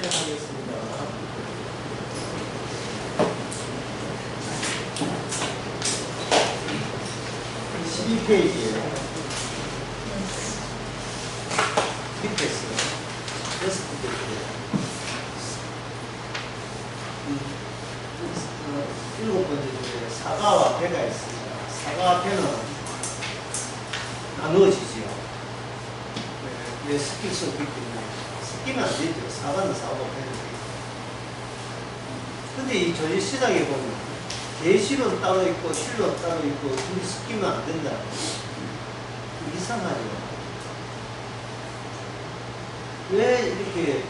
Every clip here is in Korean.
시작하겠습니다. 12페이지에 밑에서 6페이지에 7번째 주제에 사과와 배가 있습니다. 사과와 배는 나누어지지요. 왜 섞일 수 없기 때문에 섞이면 안 되죠. 사과는 사과고 배는 배고. 근데 이 조지 시작에 보면 계시론 따로 있고 실론 따로 있고 둘이 섞이면 안 된다. 이상하죠. 왜 이렇게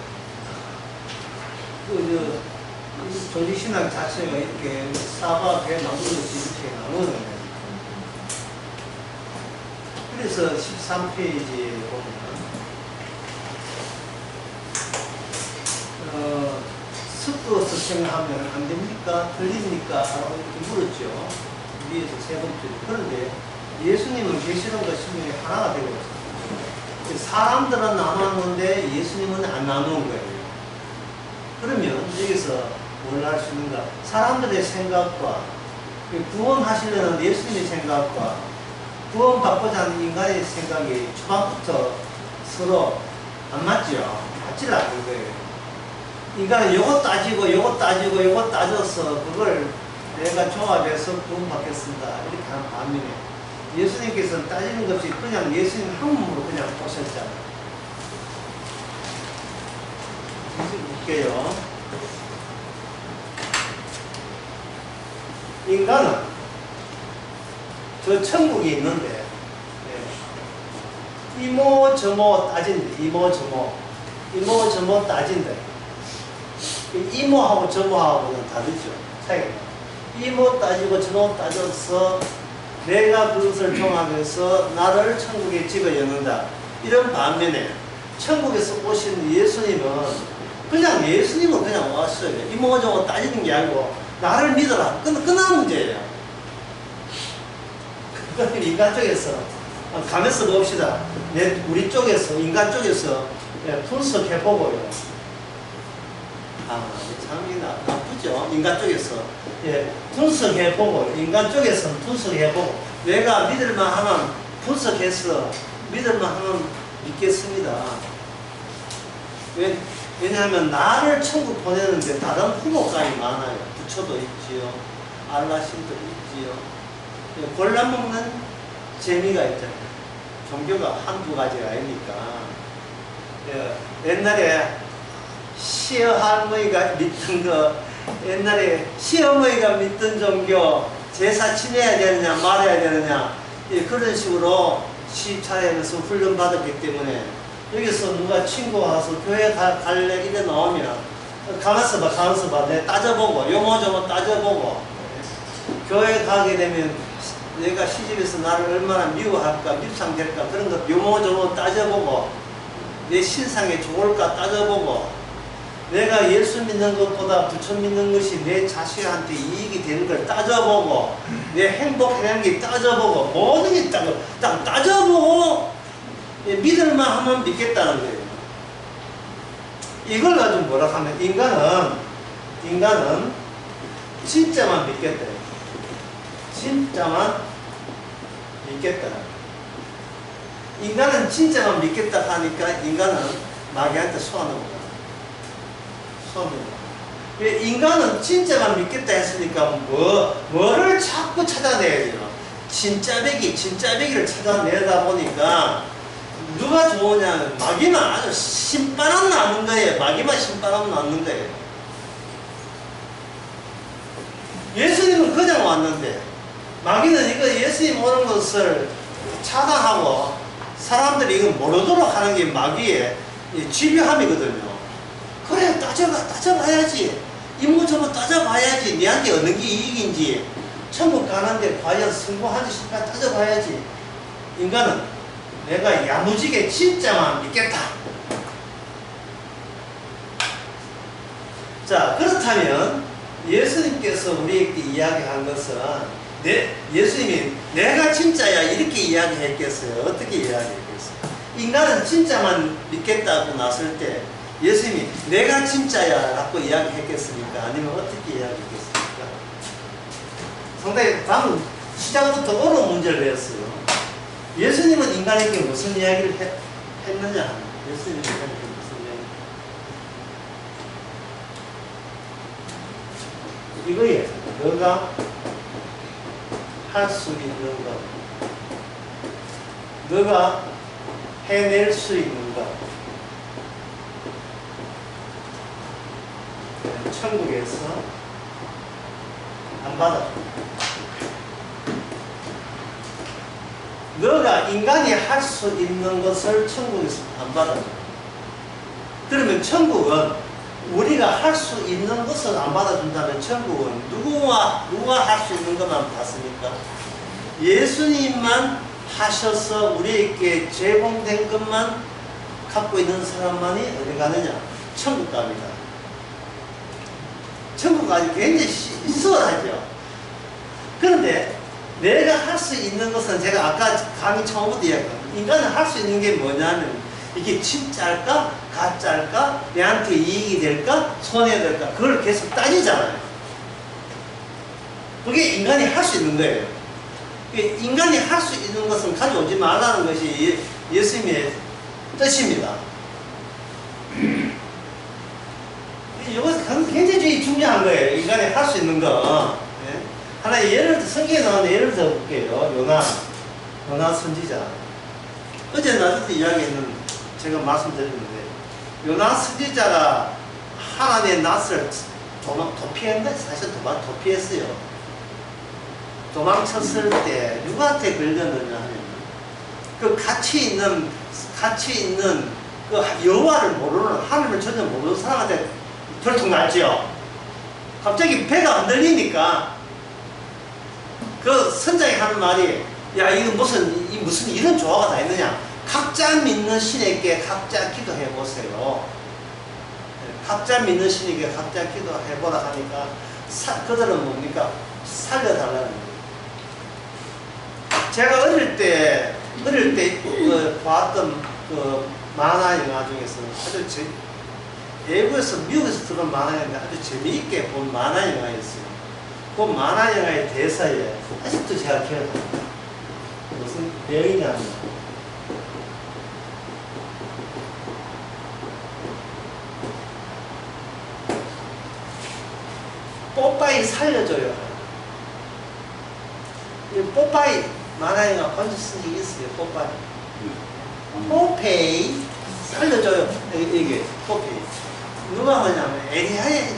조지 신학 자체가 이렇게 사과 배 나누듯이 이렇게 나누는 그래서 13페이지에 보면 섞어서 생각하면 안 됩니까? 틀립니까? 라고 이렇게 물었죠. 위에서 세 번째. 그런데 예수님은 계시론과 신명이 하나가 되고 있어요. 사람들은 나누었는데 예수님은 안 나누는 거예요. 그러면 여기서 뭘 할 수 있는가? 사람들의 생각과 구원하시려는 예수님의 생각과 구원받고자 하는 인간의 생각이 초반부터 서로 안 맞죠? 맞지를 않는 거예요. 인간은 요것 따지고 요것 따지고 요것 따져서 그걸 내가 조합해서 구원받겠습니다. 이렇게 하는 반면에 예수님께서는 따지는 것 없이 그냥 예수님 한 몸으로 그냥 오셨잖아요. 이제 볼게요. 인간은 저 천국이 있는데 이모 저모 따진대. 이모 저모 따진대. 이모하고 저모하고는 다르죠. 차이가. 이모 따지고 저모 따져서 내가 그것을 종합해서 나를 천국에 집어넣는다. 이런 반면에 천국에서 오신 예수님은 그냥 예수님은 그냥 왔어요. 이모 저모 따지는 게 아니고 나를 믿어라. 끝난 문제예요. 그건 인간 쪽에서 가면서 봅시다. 우리 쪽에서 인간 쪽에서 분석해보고요. 참 나쁘죠. 인간 쪽에서 분석해보고 인간 쪽에서는 분석해보고 내가 믿을만 하면 분석해서 믿을만 하면 믿겠습니다. 왜냐하면 나를 천국 보내는데 다른 후보감이 많아요. 부처도 있지요. 알라신도 있지요. 골라먹는 재미가 있잖아요. 종교가 한두 가지가 아니니까. 옛날에 시어할머니가 믿던 거, 옛날에 시어머니가 믿던 종교, 제사 지내야 되느냐 말아야 되느냐 그런 식으로 시차례하면서 훈련받았기 때문에 여기서 누가 친구가 와서 교회 갈래 이래 나오면 가만있어 봐 내가 따져보고 요모저모 따져보고 교회 가게 되면 내가 시집에서 나를 얼마나 미워할까 밉상될까 그런 것 요모저모 따져보고 내 신상에 좋을까 따져보고 내가 예수 믿는 것보다 부처 믿는 것이 내 자식한테 이익이 되는 걸 따져보고 내 행복해하는 게 따져보고 모든 게 따져보고 믿을만 하면 믿겠다는 거예요. 이걸 가지고 뭐라 하면 인간은 진짜만 믿겠다. 진짜만 믿겠다. 인간은 진짜만 믿겠다 하니까 인간은 마귀한테 소환합니다. 왜 인간은 진짜만 믿겠다 했으니까 뭐를 자꾸 찾아내야 돼요. 진짜배기를 찾아내다 보니까 누가 좋으냐면 마귀만 아주 신바람 나는 거예요. 마귀만 신바람 나는 거예요. 예수님은 그냥 왔는데 마귀는 이거 예수님 오는 것을 차단하고 사람들이 이거 모르도록 하는 게 마귀의 집요함이거든요. 그래 따져봐야지. 이모저모 따져봐야지. 니한테 어느 게 이익인지 천국 가는데 과연 성공하는지 실패 따져봐야지. 인간은 내가 야무지게 진짜만 믿겠다. 자 그렇다면 예수님께서 우리에게 이야기한 것은 예수님이 내가 진짜야 이렇게 이야기했겠어요? 어떻게 이야기했겠어요? 인간은 진짜만 믿겠다고 나설 때 예수님이 내가 진짜야 라고 이야기했겠습니까? 아니면 어떻게 이야기했겠습니까? 상당히 방금 시작부터 어려운 문제를 내었어요. 예수님은 인간에게 무슨 이야기를 했느냐? 예수님은 인간에게 무슨 이야기? 이거예요. 너가 할 수 있는 것, 너가 해낼 수 있는 것, 천국에서 안 받아줘. 너가 인간이 할 수 있는 것을 천국에서 안 받아줘. 그러면 천국은 우리가 할 수 있는 것을 안 받아준다면 천국은 누가 할 수 있는 것만 받습니까? 예수님만 하셔서 우리에게 제공된 것만 갖고 있는 사람만이 어디 가느냐? 천국 갑니다. 천국 가기 굉장히 수월하죠. 그런데 내가 할 수 있는 것은 제가 아까 강의 처음부터 이야기했거든요. 인간은 할 수 있는 게 뭐냐면 이게 진짜일까? 가짜일까? 내한테 이익이 될까? 손해될까? 그걸 계속 따지잖아요. 그게 인간이 할 수 있는 거예요. 인간이 할 수 있는 것은 가져오지 말라는 것이 예수님의 뜻입니다. 이것은 굉장히 중요한 거예요. 인간이 할 수 있는 거. 네? 하나의 예를 들어, 성경에 나오는 예를 들어 볼게요. 요나 선지자. 어제 낮에도 이야기했는 제가 말씀드렸는데, 요나 선지자가 하나님의 낯을 도피했는데, 사실 도피했어요. 도망쳤을 때 누구한테 걸렸느냐 하면 그 같이 있는 그 여호와를 모르는, 하나님을 전혀 모르는 사람한테 들통났지요. 갑자기 배가 흔들리니까 그 선장이 하는 말이, 야, 이거 무슨 이런 조화가 다 있느냐. 각자 믿는 신에게 각자 기도해 보세요. 각자 믿는 신에게 각자 기도해 보라 하니까 그들은 뭡니까? 살려달라는 거예요. 제가 어릴 때 봤던 그 만화 영화 중에서 아주 외국에서 미국에서 들은 만화 영화인데 아주 재미있게 본 만화 영화였어요. 그 만화 영화의 대사에 아직도 제가 기억합니다. 무슨 내용이냐면, 뽀빠이 살려줘요. 이 뽀빠이 만화 영화 본적 쓴 적이 있어요. 뽀빠이. 뽀페이 살려줘요. 이게 뽀페이. 누가 하냐면 에리하에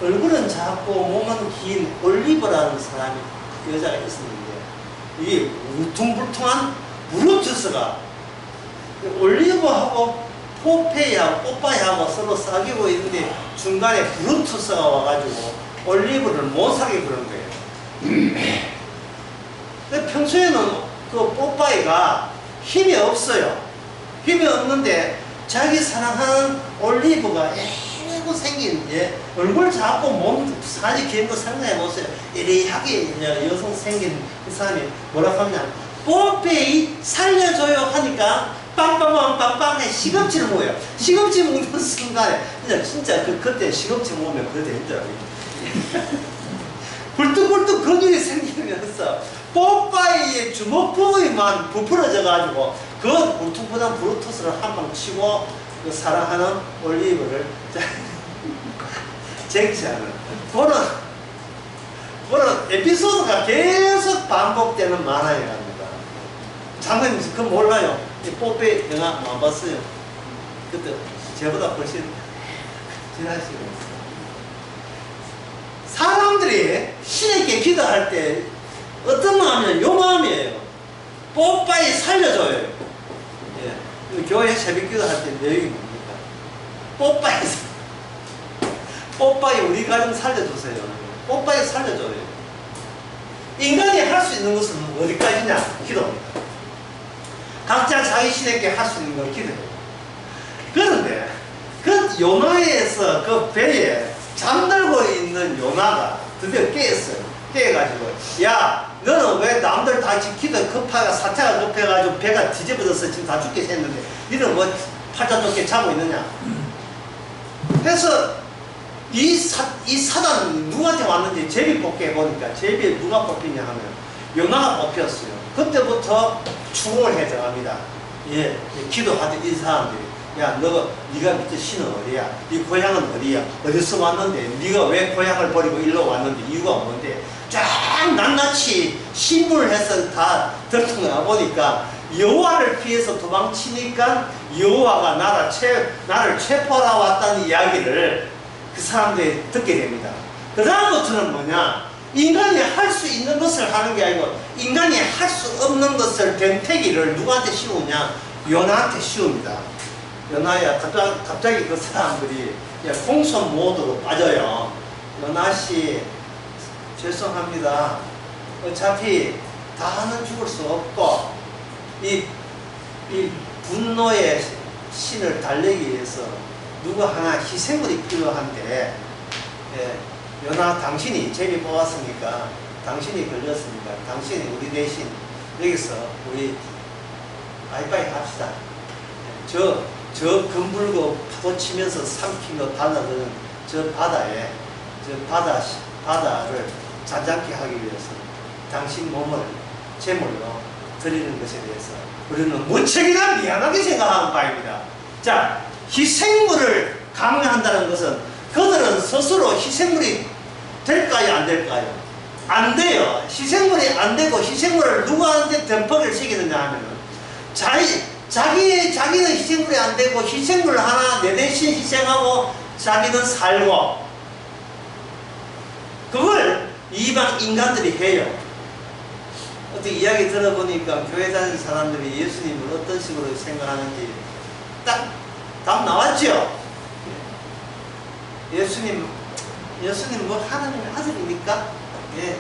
얼굴은 작고 몸은 긴 올리버라는 사람이 여자가 있었는데, 이게 울퉁불퉁한 브루투스가 올리버하고 포페이하고 뽀빠이하고 서로 사귀고 있는데 중간에 브루투스가 와가지고 올리버를 못 사귀고 그런 거예요. 근데 평소에는 그 뽀빠이가 힘이 없어요. 힘이 없는데 자기 사랑하는 올리브가 애고 생긴, 얼굴 작고 몸 사지 긴 거 상상해보세요. 이래하게 여성 생긴 그 사람이 뭐라고 하냐, 뽀페이 살려줘요 하니까 빵빵빵빵빵 해 시금치를 먹어요. 시금치 먹는 순간에 진짜 그때 시금치 먹으면 그때 힘들어요. 굴뚝굴뚝 근육이 생기면서 뽀빠이의 주먹 부위만 부풀어져가지고 그 울퉁불퉁한 브루투스를 한 방 치고 그 사랑하는 올리브를 쟁취하는 그런 에피소드가 계속 반복되는 만화 영화입니다. 장면이 그거 몰라요. 이 뽀빼 영화 안 봤어요. 그때 저보다 훨씬 지나시고 있어요. 사람들이 신에게 기도할 때 어떤 마음이냐, 요 마음이에요. 뽀빠이 살려줘요. 교회 새벽 기도할 때 내용이 뭡니까? 뽀빠이 우리 가정 살려주세요. 뽀빠이 살려줘요. 인간이 할 수 있는 것은 어디까지냐? 기도입니다. 각자 자기 신에게 할 수 있는 걸 기도해요. 그런데 그 요나에서 그 배에 잠들고 있는 요나가 드디어 깨었어요. 깨가지고, 야, 너는 왜 남들 다 기도 급하가 사태가 급해가지고 배가 뒤집어져서 지금 다 죽게 생겼는데 너는 뭐 팔자 좁게 자고 있느냐? 그래서 이 사단 누구한테 왔는지 제비 뽑기 해보니까 제비에 누가 뽑히냐 하면 요나가 뽑혔어요. 그때부터 추궁을 해 들어갑니다. 예, 기도하던 이 사람들이 야, 네가 밑에 신은 어디야? 네 고향은 어디야? 어디서 왔는데? 네가 왜 고향을 버리고 일로 왔는데? 이유가 뭔데? 쫙 낱낱이 신문을 해서 다 들통나 보니까 여호와를 피해서 도망치니까 여호와가 나를 체포하러 왔다는 이야기를 그 사람들이 듣게 됩니다. 그 다음부터는 뭐냐? 인간이 할 수 있는 것을 하는 게 아니고 인간이 할 수 없는 것을 덤태기를 누구한테 씌우냐? 요나한테 씌웁니다. 요나야 갑자기 그 사람들이 공손 모드로 빠져요. 요나씨 죄송합니다. 어차피 다는 죽을 수 없고 이 분노의 신을 달래기 위해서 누구 하나 희생물이 필요한데 요나 당신이 제비 뽑았으니까 당신이 걸렸으니까 당신이 우리 대신 여기서 우리 바이바이 합시다. 저 금불고 파도 치면서 삼키며 달라드는 저 바다를 잔잔케 하기 위해서 당신 몸을 제물로 드리는 것에 대해서 우리는 무척이나 미안하게 생각하는 바입니다. 자, 희생물을 강요한다는 것은 그들은 스스로 희생물이 될까요? 안 될까요? 안 돼요. 희생물이 안 되고 희생물을 누구한테 덤퍼기를 시키느냐 하면은 자기는 희생물이 안 되고 희생물 하나 내 대신 희생하고 자기는 살고 그걸 이방 인간들이 해요. 어떻게 이야기 들어보니까 교회 다니는 사람들이 예수님을 어떤 식으로 생각하는지 딱 답 나왔죠? 예수님 뭐 하나님의 아들입니까? 예.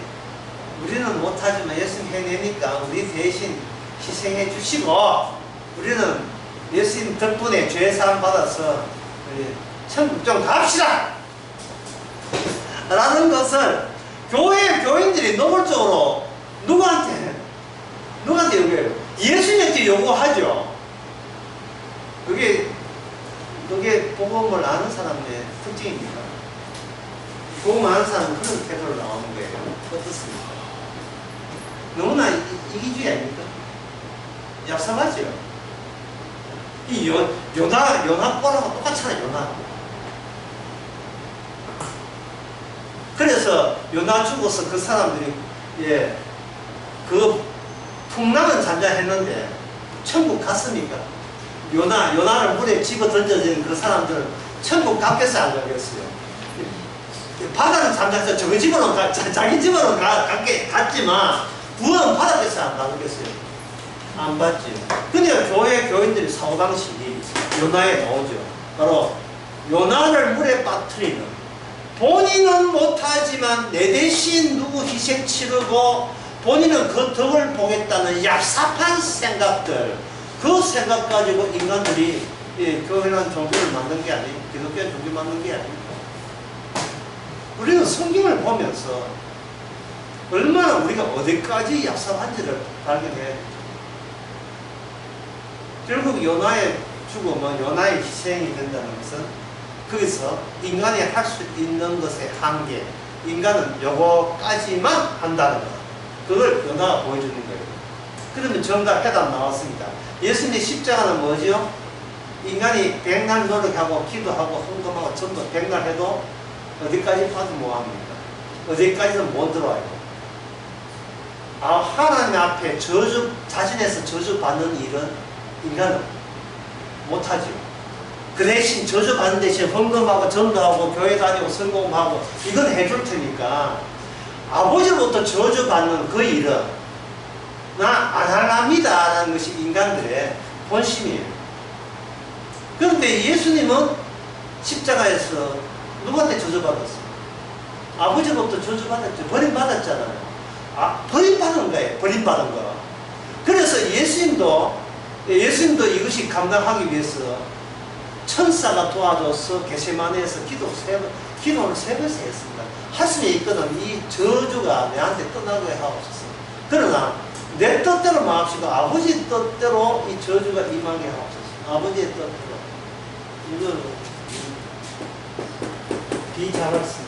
우리는 못하지만 예수님 해내니까 우리 대신 희생해 주시고 우리는 예수님 덕분에 죄 사함 받아서 천국 좀 갑시다! 라는 것을 교인들이 노골적으로 누구한테 요구해요? 예수님한테 요구하죠. 그게 복음을 아는 사람의 특징입니다. 복음 아는 사람은 그런 태도로 나오는 거예요. 어떻습니까? 너무나 이기주의 아닙니까? 얍삽하죠. 이 요나 꼴하고 똑같잖아요. 요나. 그래서 요나 죽어서 그 사람들이 그 풍랑은 잠잠했는데 천국 갔습니까? 요나를 물에 집어 던져진 그 사람들은 천국 갔겠어요? 안 가겠어요? 바다는 잠잠해서 자기 집으로 갔지만 구원은 받았겠어요? 안 받았겠어요? 안 받지. 그러니까 교회 교인들이 사고방식이 요나에 나오죠. 바로 요나를 물에 빠뜨리는 본인은 못하지만 내 대신 누구 희생 치르고 본인은 그 덕을 보겠다는 얍삽한 생각들 그 생각 가지고 인간들이 교회라는 종교를 만든 게 아니에요. 기독교의 종교 만든 게 아닙니다. 우리는 성경을 보면서 얼마나 우리가 어디까지 얍삽한지를 발견해야 돼요. 결국 요나의 죽음은 요나의 희생이 된다는 것은 거기서 인간이 할 수 있는 것의 한계 인간은 요거까지만 한다는 것 그걸 요나가 보여주는 거예요. 그러면 정답 해답 나왔습니다. 예수님의 십자가는 뭐죠? 인간이 백날 노력하고 기도하고 헌금하고 전도 백날 해도 어디까지 파도 뭐합니까? 어디까지는 못 들어와요. 하나님 앞에 자신에서 저주받는 일은 인간은 못하죠. 그 대신 저주받는 대신 헌금하고 전도하고 교회 다니고 성공하고 이건 해줄 테니까 아버지로부터 저주받는 그 일은 나 안 할랍니다 라는 것이 인간들의 본심이에요. 그런데 예수님은 십자가에서 누구한테 저주받았어요? 아버지로부터 저주받았죠. 버림받았잖아요. 버림받은 거예요. 버림받은 거. 그래서 예수님도 이것이 감당하기 위해서 천사가 도와줘서 게세마네에서 기도를 세 번씩 했습니다. 할 수 있거든. 이 저주가 내한테 떠나게 하옵소서. 그러나 내 뜻대로 마옵시고 아버지 뜻대로 이 저주가 임하게 하옵소서. 아버지의 뜻대로. 이거는 비자발성.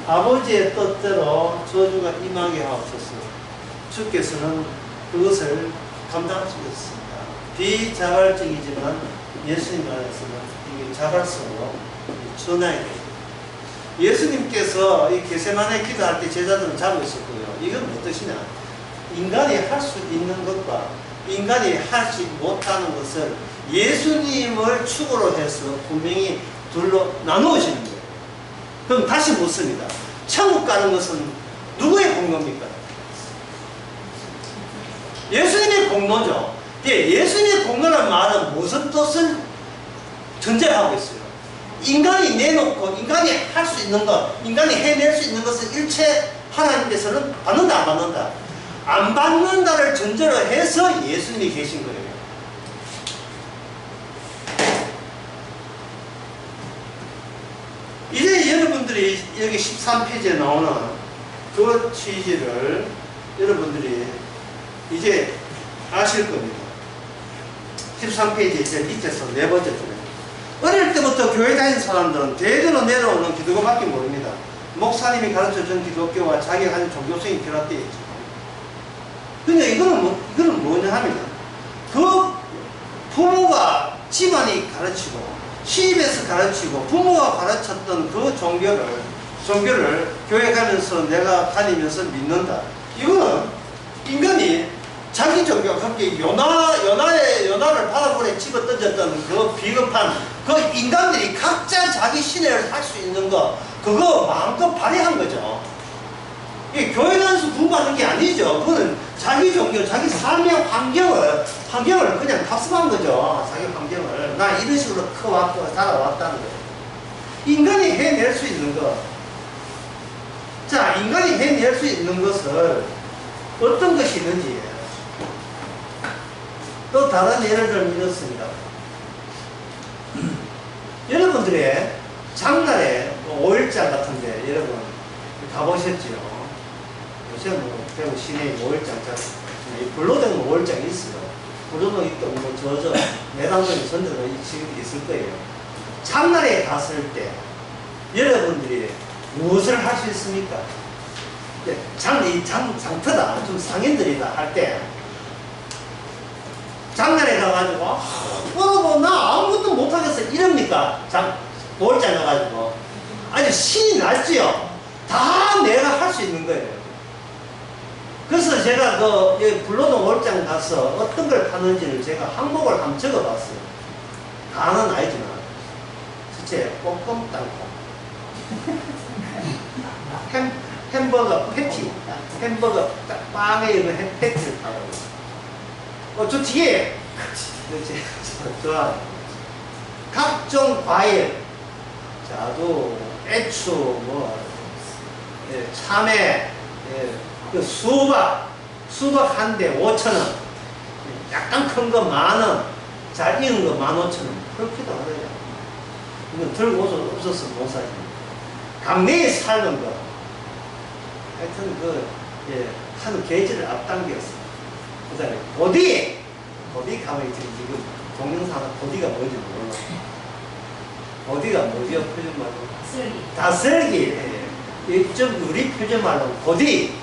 아버지의 뜻대로 저주가 임하게 하옵소서. 주께서는 그것을 감당할 수 있습니다. 비자발적이지만 예수님 안에서는 이게 자발성으로 전해야 돼요. 예수님께서 이 게세마네 기도할 때 제자들은 자고 있었고요. 이건 무슨 뜻이냐? 인간이 할 수 있는 것과 인간이 하지 못하는 것을 예수님을 축으로 해서 분명히 둘로 나누어지는 거예요. 그럼 다시 묻습니다. 천국 가는 것은 누구의 공로입니까? 예수님의 공로죠. 예수님의 공로라는 말은 무슨 뜻을 전제하고 있어요? 인간이 내놓고 인간이 할 수 있는 것, 인간이 해낼 수 있는 것을 일체 하나님께서는 받는다, 안 받는다? 안 받는다를 전제로 해서 예수님이 계신 거예요. 이제 여러분들이 여기 13페이지에 나오는 그 취지를 여러분들이 이제 아실 겁니다. 13페이지 이제 밑에서 네 번째 줄에 어릴 때부터 교회 다니는 사람들은 대대로 내려오는 기독교밖에 모릅니다. 목사님이 가르쳐준 기독교와 자기가 하는 종교성이 결합되어 있죠. 근데 이거는 뭐냐 하면 그 부모가 집안이 가르치고 시집에서 가르치고 부모가 가르쳤던 그 종교를 교회 가면서 내가 다니면서 믿는다. 이거는 인간이 자기 종교, 그렇게 연하를 바닷물에 집어 던졌던 그 비겁한 그 인간들이 각자 자기 신뢰를 할 수 있는 거, 그거 마음껏 발휘한 거죠. 이게 교회 다니면서 구분하는 게 아니죠. 그거는 자기 종교, 자기 삶의 환경을 그냥 답습한 거죠. 자기 환경을. 나 이런 식으로 커왔고 자라왔다는 거예요. 인간이 해낼 수 있는 것. 자, 인간이 해낼 수 있는 것을 어떤 것이 있는지 또 다른 예를 들면 이렇습니다. 여러분들의 장날에 5일장 같은데 여러분 가보셨죠? 요새 뭐 대구 시내에 5일장 불로등 5일장이 있어요. 불로등 있고 뭐 저저 매당동에 전전도 지금 있을 거예요. 장날에 갔을 때 여러분들이 무엇을 할 수 있습니까? 장터다, 좀 상인들이다 할 때 장날에 가가지고 뭐 나 아무것도 못하겠어 이럽니까? 5일장 가가지고 아니 신이 났지요. 다 내가 할 수 있는 거예요. 그래서 제가 그 불로동 5일장 가서 어떤 걸 파는지를 제가 항목을 한번 적어봤어요. 다는 아니지만 실제 볶음 땅콩 햄버거 패티, 햄버거 빵에 있는 패티를 파고 저 뒤에 각종 과일, 자두, 애추, 뭐 참외, 그 수박 한 대 5,000원, 약간 큰 거 10,000원, 잘 익은 거 15,000원. 그렇게도 하더라고요. 이건 들고 없어서 못 사지. 강내에 살는 거. 하여튼 하는 계절을 앞당겼어. 그 다음에 고디 가면 지금 동영상은 고디가 뭔지 몰라. 고디가 뭐죠? 표준말로? 다슬기. 좀 우리 표준말로 고디.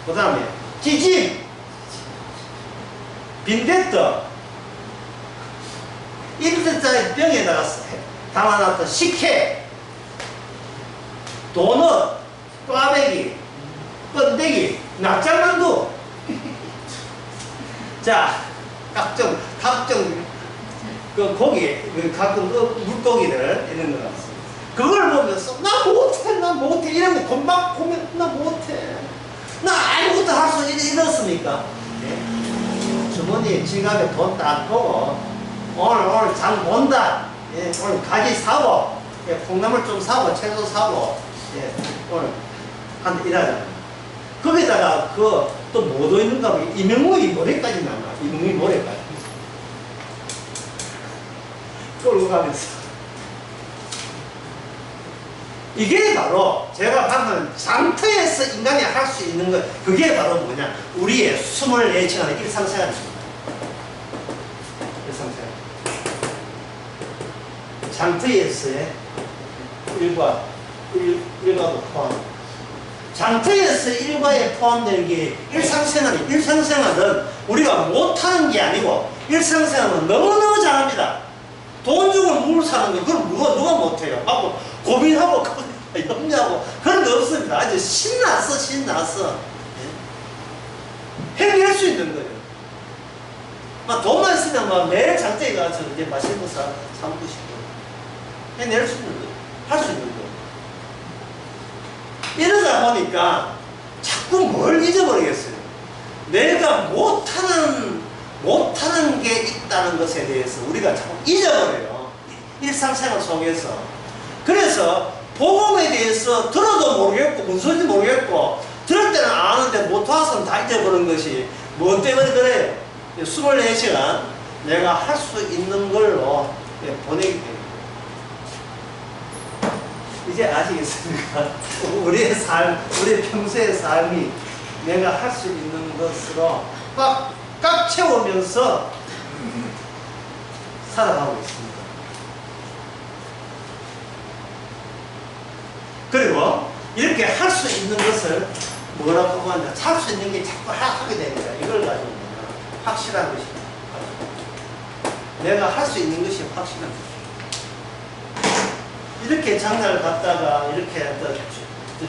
그 다음에 찌짐, 빈대떡, 1리터짜리 병에다가 담아놨던 식혜, 도넛, 꽈배기, 번데기, 납작만두. 자, 각종 그 고기, 가끔 물고기들 이런 거 같습니다. 그걸 보면서 나 못해 이러면 금방 보면 나 못해. 나 아무것도 할 수 이렇습니까? 네? 주머니 지갑에 돈 딱 보고 오늘 장 본다. 예, 오늘 가지 사고, 예, 콩나물 좀 사고, 채소 사고, 예, 오늘 한 일하잖아요. 거기다가 또 뭐도 있는가 보면 이명무이 모래까지 나와. 이명무이 모래까지 끌고 가면서 이게 바로 제가 방금 장터에서 인간이 할 수 있는 것, 그게 바로 뭐냐, 우리의 24시간의 일상생활입니다. 일상생활. 장터에서의 일과도 포함. 장터에서 일과에 포함되는 게 일상생활이, 일상생활은 우리가 못하는 게 아니고 일상생활은 너무너무 잘합니다. 돈 주고 물 사는 거, 그럼 누가 못해요? 하고 고민하고 염려하고 그런 거 없습니다. 아주 신났어. 예? 해결할 수 있는 거예요. 막 돈만 있으면 막 매일 장터에 가서 이제 맛있는 거 사 먹고 싶고 해낼 수 있는 거예요. 할 수 있는 거예요. 이러다 보니까 자꾸 뭘 잊어버리겠어요. 내가 못하는 게 있다는 것에 대해서 우리가 자꾸 잊어버려요. 일상생활 속에서. 그래서 복음에 대해서 들어도 모르겠고 무슨 소리인지 모르겠고 들을 때는 아는데 못와서는 다 잊어버린 것이 뭐 때문에 그래요? 24시간 내가 할 수 있는 걸로 보내기 때문에. 이제 아시겠습니까? 우리의 평소의 삶이 내가 할 수 있는 것으로 꽉 채우면서 살아가고 있습니다. 그리고 이렇게 할 수 있는 것을 뭐라고 하냐? 할 수 있는 게 자꾸 하게 됩니다. 이걸 가지고 확실한 것입니다. 내가 할 수 있는 것이 확실한 것입니다. 이렇게 장가를 갔다가 이렇게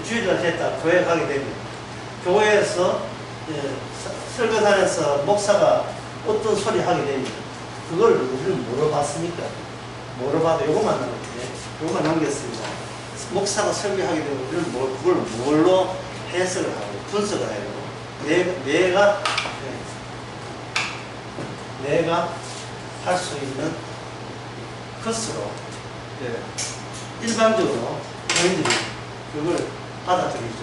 주일날 됐다 교회 가게 됩니다. 교회에서 설교단에서 목사가 어떤 소리 하게 됩니다. 그걸 우리는 물어봤습니까? 물어봐도 요것만 남겼네. 요것만 남겼습니다. 목사가 설교하게 되면 우리는 그걸 뭘로 해석을 하고 분석을 해야 되고 내가 할 수 있는 것으로 일반적으로 교인들이 그걸 받아들이죠.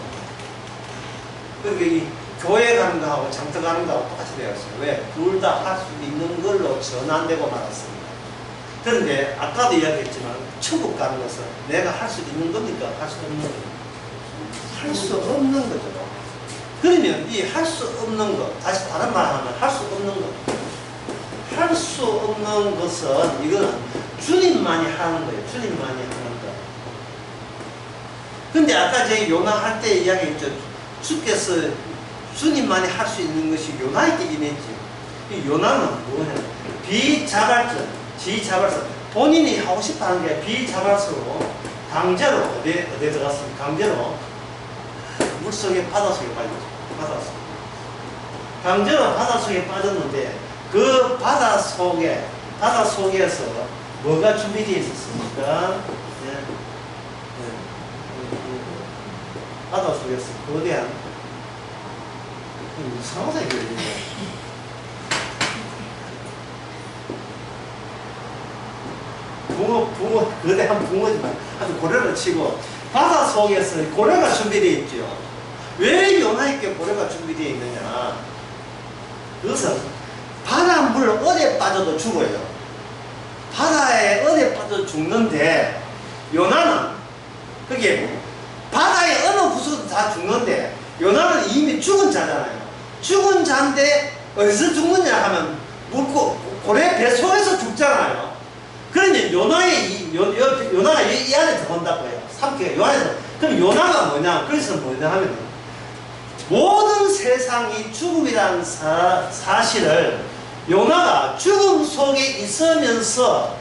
그러니까 이 교회 가는 거하고 장터 가는 거하고 똑같이 되었어요. 왜? 둘 다 할 수 있는 걸로 전환되고 말았습니다. 그런데 아까도 이야기했지만 천국 가는 것은 내가 할 수 있는 겁니까? 할 수 없는 겁니까? 할 수 없는 거죠. 그러면 이 할 수 없는 것, 다시 다른 말 하면 할 수 없는 것. 할 수 없는 것은 이건 주님만이 하는 거예요. 주님만이 하는 거. 근데 아까 저희 요나 할 때 이야기했죠. 주께서 주님만이 할 수 있는 것이 요나에게 임했죠. 이 요나는 뭐냐? 비자발적, 지자발적. 본인이 하고 싶어 하는 게 비자발적으로 강제로 어디에 들어갔습니까? 강제로 물속에 바닷속에 빠졌죠. 강제로 바닷속에 빠졌는데 그 바닷속에서 뭐가 준비되어 있었습니까? 바닷속에서 거대한 이상하다 이거. 붕어, 거대한 붕어지만 아주 고래를 치고 바닷속에서 고래가 준비되어 있죠. 왜 요나에게 고래가 준비되어 있느냐? 그것은 바닷물 어디에 빠져도 죽어요. 바다에 어디에 빠져도 죽는데 요나는 그게 바다의 어느 구석도 다 죽는데 요나는 이미 죽은 자잖아요. 죽은 자인데 어디서 죽느냐 하면 고래 배 속에서 죽잖아요. 그러니 요나가 이 안에 들어온다고 해요. 3개가 요 안에서. 그럼 요나가 뭐냐? 그래서 뭐냐 하면 모든 세상이 죽음이라는 사실을 요나가 죽음 속에 있으면서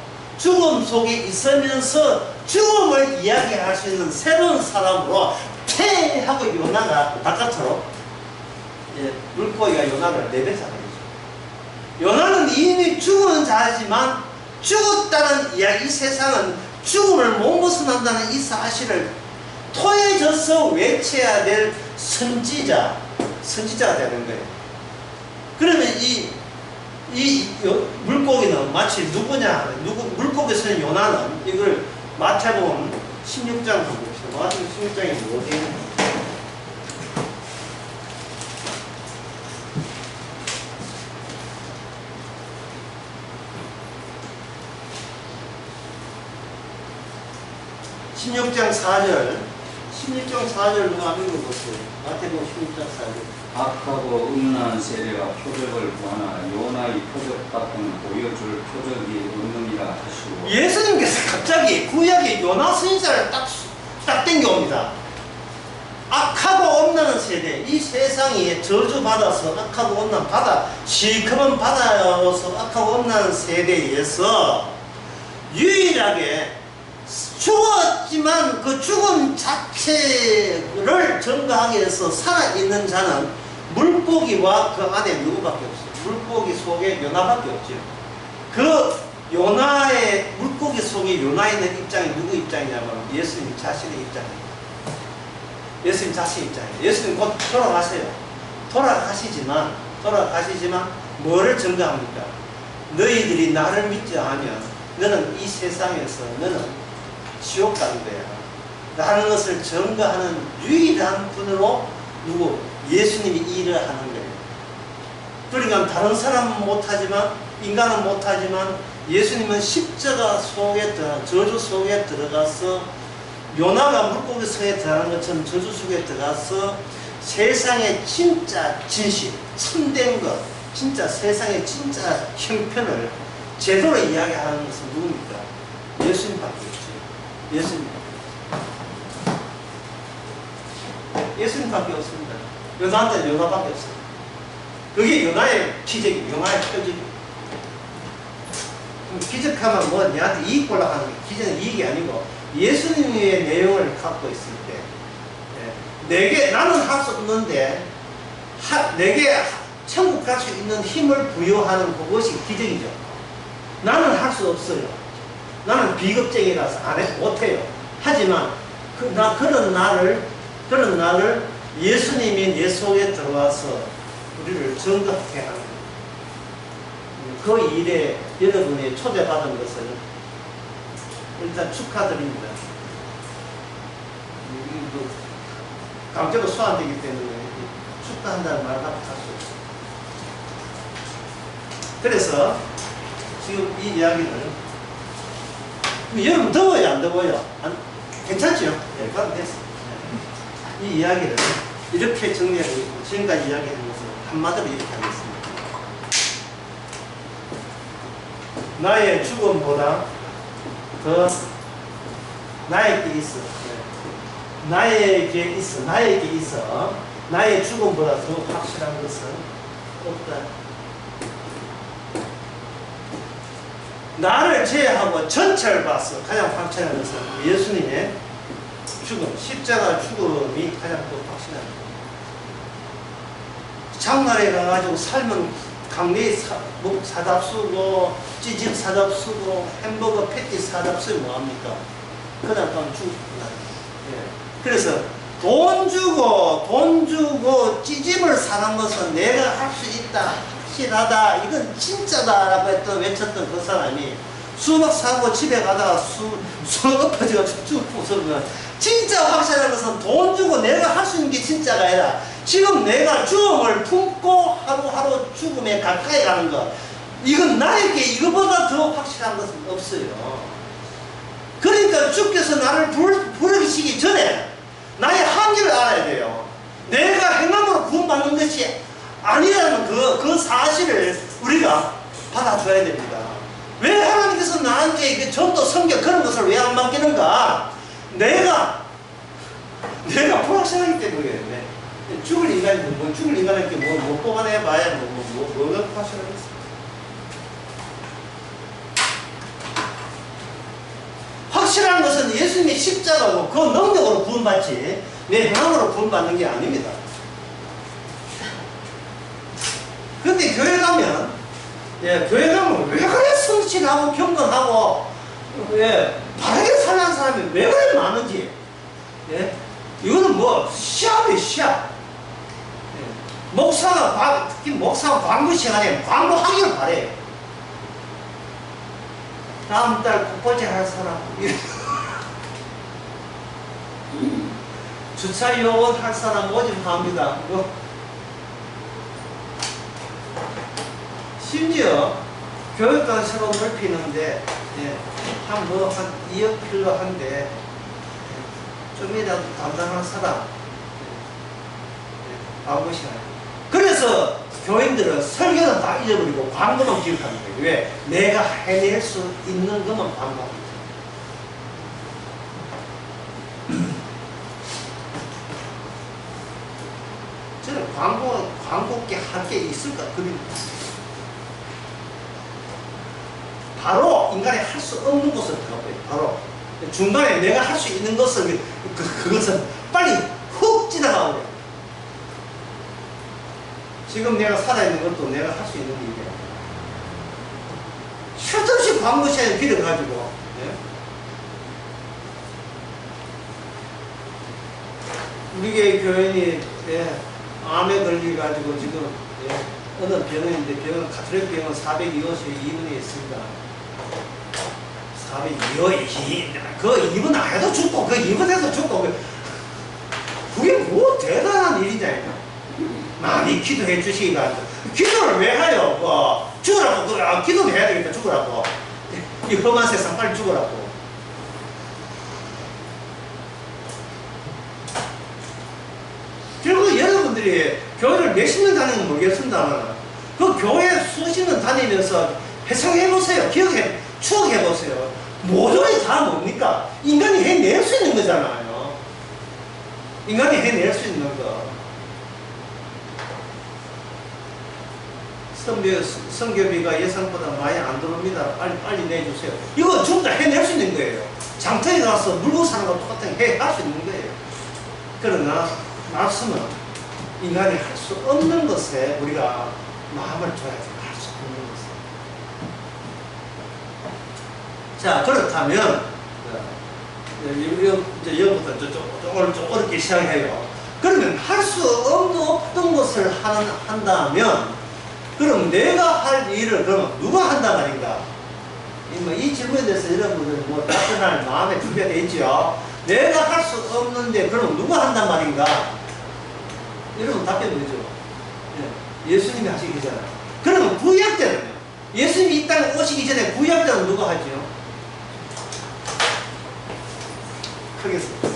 죽음을 이야기할 수 있는 새로운 사람으로 하고 요나가 바깥으로 물고기가 요나를 내뱉어버리죠. 요나는 이미 죽은 자지만 죽었다는 이야기, 이 세상은 죽음을 못 벗어난다는 이 사실을 토해져서 외쳐야 될 선지자가 되는 거예요. 그러면 이 물고기는 마치 누구냐? 물고기에서는 요나는 이걸 마태복음 16장 한번 봅시다. 마태복음 16장이 뭐예요? (16장 4절) 16장 4절 누가 읽어보세요. 마태복음 16장 4절. 악하고 음란한 세대가 표적을 구하나 요나의 표적 같은 보여줄 표적이 없느니라 하시고 예수님께서 갑자기 구약의 요나 선지자를 딱 땡겨옵니다. 악하고 음란한 세대, 이 세상이 저주받아서 악하고 음란 시커먼 바다로서 악하고 음란한 세대에서 유일하게 죽었지만 그 죽음 자체를 증거하기 위해서 살아있는 자는 물고기와 그 안에 누구밖에 없어요. 물고기 속에 요나밖에 없죠. 그 요나의 물고기 속에 요나 있는 입장이 누구 입장이냐면 예수님 자신의 입장이에요. 예수님 자신의 입장이에요. 예수님 곧 돌아가세요. 돌아가시지만 뭐를 증거합니까? 너희들이 나를 믿지 않으면 너는 이 세상에서 너는 지옥 가는 거야 라는 것을 증거하는 유일한 분으로 누구? 예수님이 일을 하는 거예요. 그러니까 다른 사람은 못하지만 인간은 못하지만 예수님은 십자가 속에 저주 속에 들어가서 요나가 물고기 속에 들어가는 것처럼 저주 속에 들어가서 세상의 진짜 진실, 참된 것, 진짜 세상의 진짜 형편을 제대로 이야기하는 것은 누굽니까? 예수님밖에 없죠. 예수님밖에 없습니다. 요나한테는 요나밖에 없어요. 그게 요나의 기적이에요. 요나의 표적이에요. 기적하면 뭐 내한테 이익 보려고 하는 게 기적은 이익이 아니고 예수님의 내용을 갖고 있을 때 나는 할 수 없는데 내게 천국 갈 수 있는 힘을 부여하는 그것이 기적이죠. 나는 할 수 없어요. 나는 비겁쟁이라서 못해요. 하지만 그런 나를 예수님이 내 속에 들어와서 우리를 증거하게 하는 거예요. 그 일에 여러분이 초대받은 것을 일단 축하드립니다. 감정은 소환되기 때문에 축하한다는 말을 하고 할 수 없어요. 그래서 지금 이 이야기를 여러분 더워요 안 더워요? 괜찮죠? 네, 그럼 됐어요. 이 이야기를 이렇게 정리하고 있고 지금까지 이야기한 것을 한마디로 이렇게 하겠습니다. 나의 죽음보다 더 나에게 있어. 나에게 있어. 나의 죽음보다 더 확실한 것은 없다. 나를 제외하고 전체를 봐서 가장 확실한 것은 예수님의 죽음, 십자가 죽음이 가장 더 확실한 거예요. 장날에 가가지고 삶은 강내에 사잡수고 찌짐 사잡수고 햄버거 패티 사잡수고 뭐합니까? 그날 밤 죽었구나. 예. 그래서 돈 주고 찌짐을 사는 것은 내가 할 수 있다, 확실하다, 이건 진짜다 라고 외쳤던 그 사람이 수박 사고 집에 가다가 수 엎어져가지고 죽고서는 진짜 확실한 것은 돈 주고 내가 할 수 있는 게 진짜가 아니라 지금 내가 죽음을 품고 하루하루 죽음에 가까이 가는 것, 이건 나에게 이거보다 더 확실한 것은 없어요. 그러니까 주께서 나를 부르시기 전에 나의 한계를 알아야 돼요. 내가 행함으로 구원받는 것이 아니라는 그 사실을 우리가 받아줘야 됩니다. 왜 하나님께서 나한테 전도, 성경 그런 것을 왜 안 맡기는가? 내가 불확실하기 때문에. 죽을 인간에게 못 뽑아내봐야 뭐가 확실하겠어. 확실한 것은 예수님의 십자가고 그 능력으로 구원받지 내 행함으로 구원받는 게 아닙니다. 근데 교회 가면 왜 그래 성실하고 경건하고 바르게 살라는 사람이 왜 그래 많은지, 이거는 시합이에요, 시합. 특히 목사가 광고 시간에 광고하기를 바래요. 다음 달 국보제 할 사람, 주차 요원 할 사람 모집합니다. 심지어 교육관 새로 넓히는데 한 2억 필요한데 좀이라도 담당하는 사람 광고시야. 그래서 교인들은 설교는 다 잊어버리고 광고만 기억하는 거예요. 왜? 내가 해낼 수 있는 것만 광고하는 거예요. 저는 광고께 할 게 있을까? 바로 인간이 할 수 없는 것을 들어가요. 바로 중간에 내가 할 수 있는 것을 그것은 빨리 훅 지나가고. 지금 내가 살아있는 것도 내가 할 수 있는 일이에요. 쉴없이 광고 시간에 빌어가지고, 예? 우리 교회 교인이, 예, 암에 걸려가지고 지금, 예, 어느 병원인데, 가톨릭 병원 402호실에 입원해 있습니다. 402호, 그 입원 안 해도 죽고, 그 입원해도 죽고, 그게 뭐 대단한 일이냐. 많이 기도해 주시기 바랍니다. 기도를 왜 해요? 죽으라고. 기도는 해야 되겠다. 죽으라고. 이 험한 세상 빨리 죽으라고. 결국 여러분들이 교회를 몇십 년 다니는 모르겠습니다만 그 교회 수십 년 다니면서 회상해보세요. 추억해보세요. 모조리 다 뭡니까? 인간이 해낼 수 있는 거잖아요. 인간이 해낼 수 있는 거. 성교비가 예상보다 많이 안 들어옵니다. 빨리 내주세요. 이거 전부 다 해낼 수 있는 거예요. 장터에 가서 물고 사는 거 똑같은 할 수 있는 거예요. 그러나 말씀은 인간이 할 수 없는 것에 우리가 마음을 줘야지. 할 수 없는 것에. 자, 그렇다면 이제 여기부터 좀 어렵게 시작해요. 그러면 할 수 없던 것을 한다면 그럼 내가 할 일을 그럼 누가 한단 말인가? 이 질문에 대해서 여러분들 뭐 답변할 마음에 준비가 되어 있죠. 내가 할 수 없는데 그럼 누가 한단 말인가? 여러분 답변 되죠. 예수님이 하시기 전에. 그러면 구약 때는요? 예수님이 이 땅에 오시기 전에 구약 때는 누가 하죠? 크겠습니다.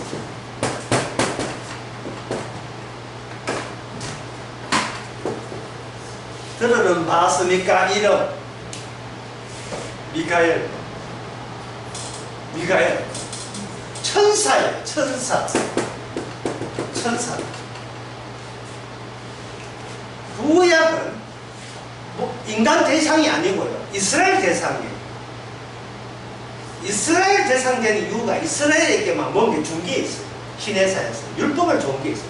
들어는 봤습니까? 이름 미가엘 천사예요. 천사 구약은 인간 대상이 아니고요 이스라엘 대상이에요. 이스라엘 대상 되는 이유가 이스라엘에게만 뭔가 준 게 있어요. 시내사에서 율법을 준 게 있어요.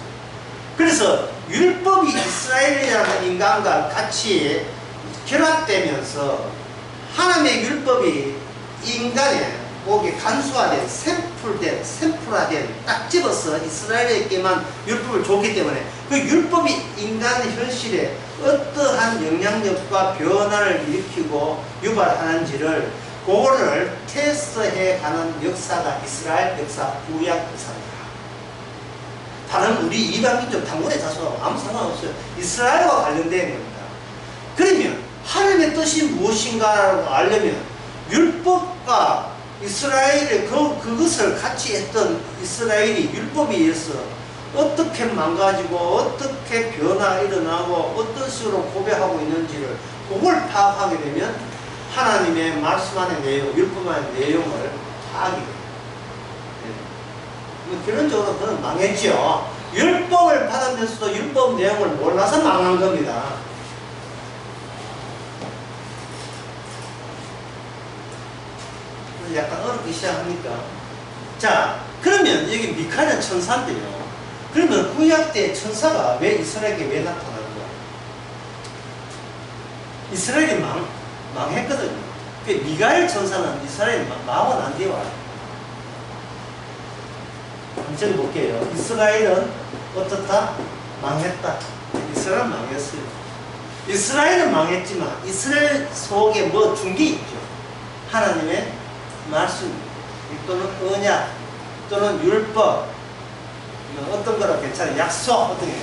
그래서 율법이 이스라엘이라는 인간과 같이 결합되면서 하나님의 율법이 인간의 목에 간수화된 샘플화된 딱 집어서 이스라엘에게만 율법을 줬기 때문에 그 율법이 인간 현실에 어떠한 영향력과 변화를 일으키고 유발하는지를 그거를 테스트해가는 역사가 이스라엘 역사, 구약 역사입니다. 다른 우리 이방인들 단골에 가서 아무 상관없어요. 이스라엘과 관련된 겁니다. 그러면 하나님의 뜻이 무엇인가를 알려면 율법과 이스라엘의 그것을 같이 했던 이스라엘이 율법에 의해서 어떻게 망가지고 어떻게 변화가 일어나고 어떤 식으로 고백하고 있는지를 그걸 파악하게 되면 하나님의 말씀 안의 내용, 율법 안의 내용을 파악하게 됩니다. 결론적으로 그는 망했죠. 율법을 받으면서도 율법 내용을 몰라서 망한 겁니다. 약간 어렵게 시작합니까? 자, 그러면 여기 미카엘 천사인데요. 그러면 구약 때 천사가 왜 이스라엘에게 왜 나타나는 거야? 이스라엘이 망했거든요. 미가엘 천사는 이스라엘 망은 안 되어 와요. 한번 볼게요. 이스라엘은 어떻다? 망했다. 이스라엘은 망했어요. 이스라엘은 망했지만 이스라엘 속에 뭐 준 게 있죠. 하나님의 말씀 또는 언약 또는 율법 어떤 거라 괜찮아요. 약속 어떤 게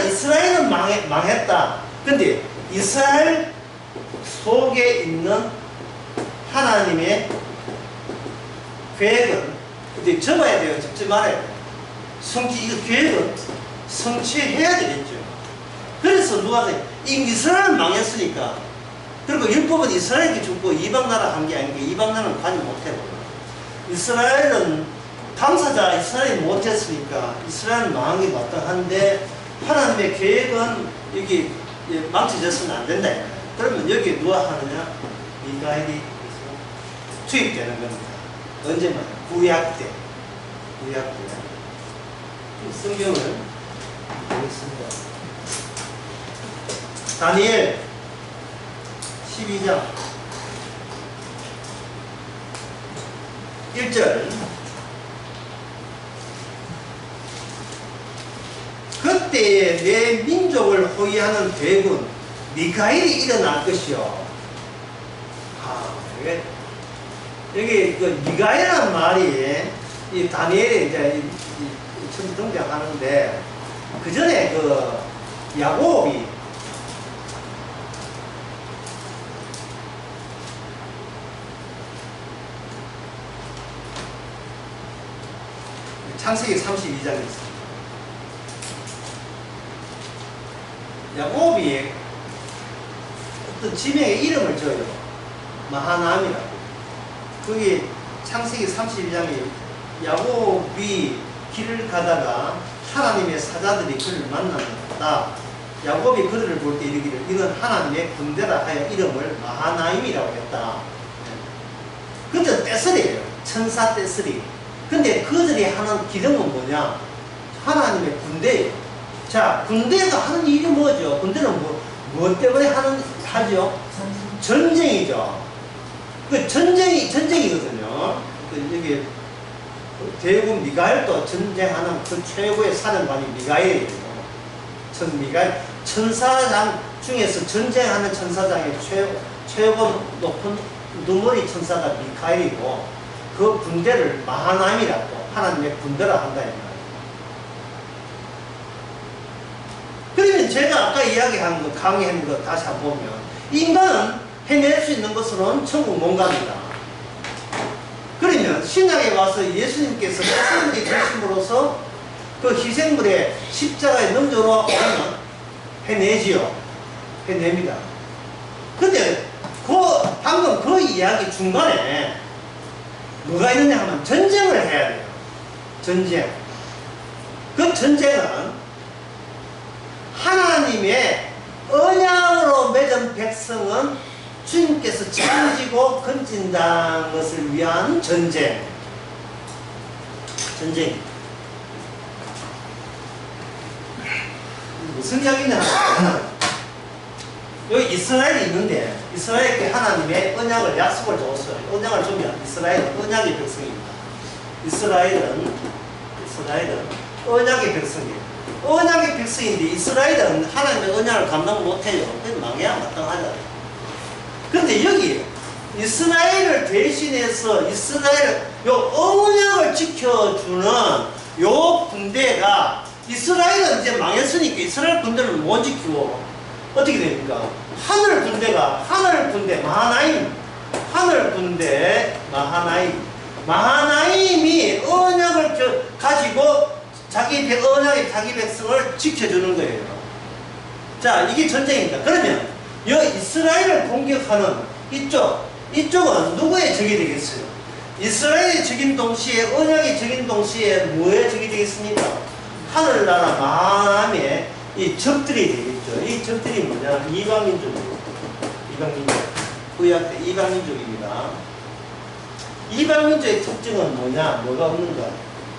이스라엘은 망했다. 근데 이스라엘 속에 있는 하나님의 계획은 근데 적어야 돼요? 적지 말아야 돼요? 이거 계획은 성취해야 되겠죠. 그래서 누가 이스라엘은 망했으니까, 그리고 율법은 이스라엘에게 주고 이방 나라 한 게 아니니까 이방 나라는 관여 못해요. 이스라엘은 당사자 이스라엘이 못했으니까 이스라엘은 망한 게 마땅한데 하나님의 계획은 여기 망쳐졌으면 안 된다. 그러면 여기에 누가 하느냐? 미가엘이 투입되는 겁니다. 언제만? 구약 때. 성경을 보겠습니다. 다니엘 12장 1절. 그때에 내 민족을 호위하는 대군 미가엘이 일어날 것이요. 여기 그 미가엘이라는 말이 이 다니엘에 이제 처음 등장하는데, 그 전에 그 야곱이 창세기 32장에 있습니다. 야곱이 어떤 지명의 이름을 줘요. 마하나임이라고. 거기 창세기 32장에 야곱이 길을 가다가 하나님의 사자들이 그를 만났다. 야곱이 그들을 볼 때 이르기를 이건 하나님의 군대라 하여 이름을 마하나임이라고 했다. 그것도 떼쓰리예요. 천사 떼쓰리. 근데 그들이 하는 기름은 뭐냐? 하나님의 군대예요. 자, 군대가 하는 일이 뭐죠? 군대는 뭐 때문에 하죠? 전쟁이죠. 그 전쟁이거든요. 여기 대군 미가엘도 전쟁하는 그 최고의 사령관이 미가엘이에요. 미가엘 천사장 중에서 전쟁하는 천사장의 최고 높은 누머리 천사가 미카엘이고, 그 군대를 마하나임이라고 하나님의 군대라 한다 이 말이에요. 그러면 제가 아까 이야기한 거, 강의한 거 다시 한번 보면, 인간은 해낼 수 있는 것으로는 천국 못 갑니다. 그러면 신약에 와서 예수님께서 희생물이 되심으로써 그 희생물의 십자가의 능조로 하면 해내지요. 해냅니다. 근데 방금 그 이야기 중간에 뭐가 있느냐 하면 전쟁을 해야 돼요. 전쟁. 그 전쟁은 하나님의 언약으로 맺은 백성은 주님께서 책임지고 건진다는 것을 위한 전쟁. 무슨 이야기냐 하면, 여기 이스라엘이 있는데, 이스라엘에게 하나님의 언약을, 약속을 줬어요. 언약을 주면 이스라엘은 언약의 백성입니다. 이스라엘은 언약의 백성이에요. 언약의 백성인데 이스라엘은 하나님의 언약을 감당 못해요. 그래서 망해야 마땅하잖아요. 그런데 여기 이스라엘을 대신해서 요 언약을 지켜주는 요 군대가, 이스라엘은 이제 망했으니까 이스라엘 군대를 못 지키고 어떻게 됩니까? 하늘 군대 마하나임이 언약을 가지고 자기 백성을 지켜주는 거예요. 자, 이게 전쟁입니다. 그러면 이 이스라엘을 공격하는 이쪽은 누구의 적이 되겠어요? 이스라엘의 적인 동시에, 언약의 적인 동시에 뭐의 적이 되겠습니까? 하늘나라 마하나임의 이 적들이 되겠죠. 이 적들이 뭐냐? 이방민족이에요. 구약 때 이방민족입니다. 이방민족의 특징은 뭐냐? 뭐가 없는가?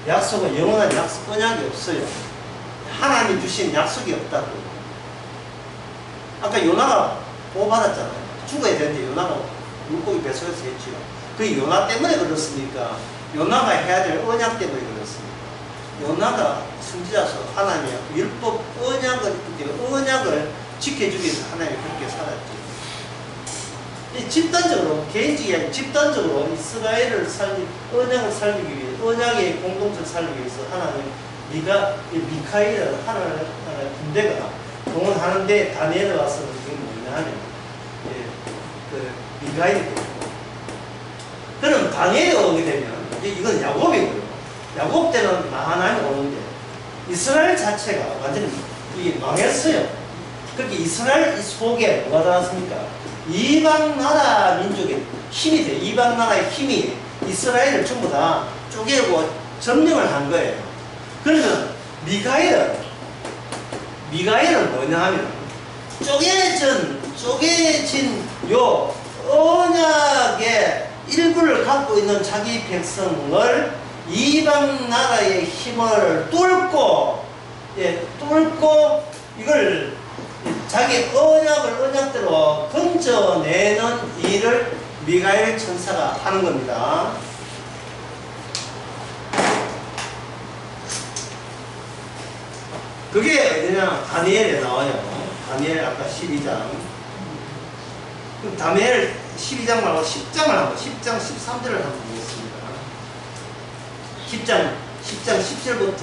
약속은 영원한 언약이 없어요. 하나님 주신 약속이 없다고. 아까 요나가 보호 받았잖아요. 죽어야 되는데 요나가 물고기 뱃속에서 했지요. 그 요나 때문에 그렇습니까? 요나가 해야 될 언약 때문에 그렇습니다. 요나가 선지자서 하나님의 율법 언약을 지켜주기 위해서 하나님이 그렇게 살았죠. 집단적으로, 개인적이 아니라 집단적으로 이스라엘을 언약을 살리기 위해, 언약의 공동체를 살리기 위해서 하나님, 미카엘이라는 하나님의 군대가 동원하는데, 다니엘에 와서는 그게 뭐냐 하면, 미카엘이 되고. 그럼 다니엘에 오게 되면, 이건 야곱이고요. 야곱 때는 하나님 오는데 이스라엘 자체가 완전히 이게 망했어요. 그렇게 이스라엘 속에 뭐가 들어왔습니까? 이방 나라 민족의 힘이 돼. 이방 나라의 힘이 이스라엘을 전부 다 쪼개고 점령을 한 거예요. 그러면 미가엘은 뭐냐 하면 쪼개진 요 언약의 일부를 갖고 있는 자기 백성을 이방 나라의 힘을 뚫고 이걸 자기 언약대로 건져내는 일을 미가엘 천사가 하는 겁니다. 그게 어디냐? 다니엘에 나와요. 다니엘 아까 12장. 그럼 다니엘 12장 말고 10장을 한번, 10장 13절을 한번 보겠습니다. 10장 10절부터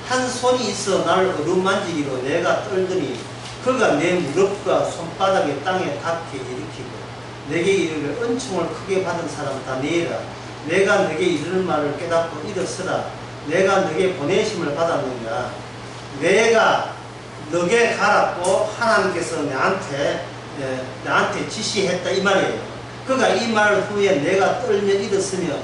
한 손이 있어 나를 어루만지기로 내가 떨더니 그가 내 무릎과 손바닥에 땅에 닿게 일으키고 내게 이르기를 은총을 크게 받은 사람 다니엘아 내가 내게 이르는 말을 깨닫고 일어서라 내가 너에게 보내심을 받았느냐 내가 너에게 가라고 하나님께서 나한테 지시했다 이 말이에요. 그가 이 말 후에 내가 떨며 일었으며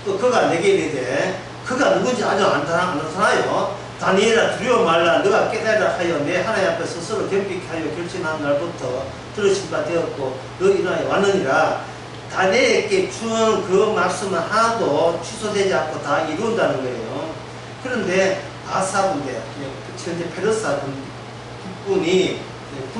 또 그가 내게 이르되 그가 누군지 아직 안 나타나요. 다니엘아 두려워 말라 너가 깨달으라 하여 내 하나님 앞에 스스로 겸비케 하여 결심한 날부터 들으신 바 되었고 너 일어나여 왔느니라. 다니엘에게 주는 그 말씀은 하나도 취소되지 않고 다 이룬다는 거예요. 그런데 아사군데 현재 페르사 국군이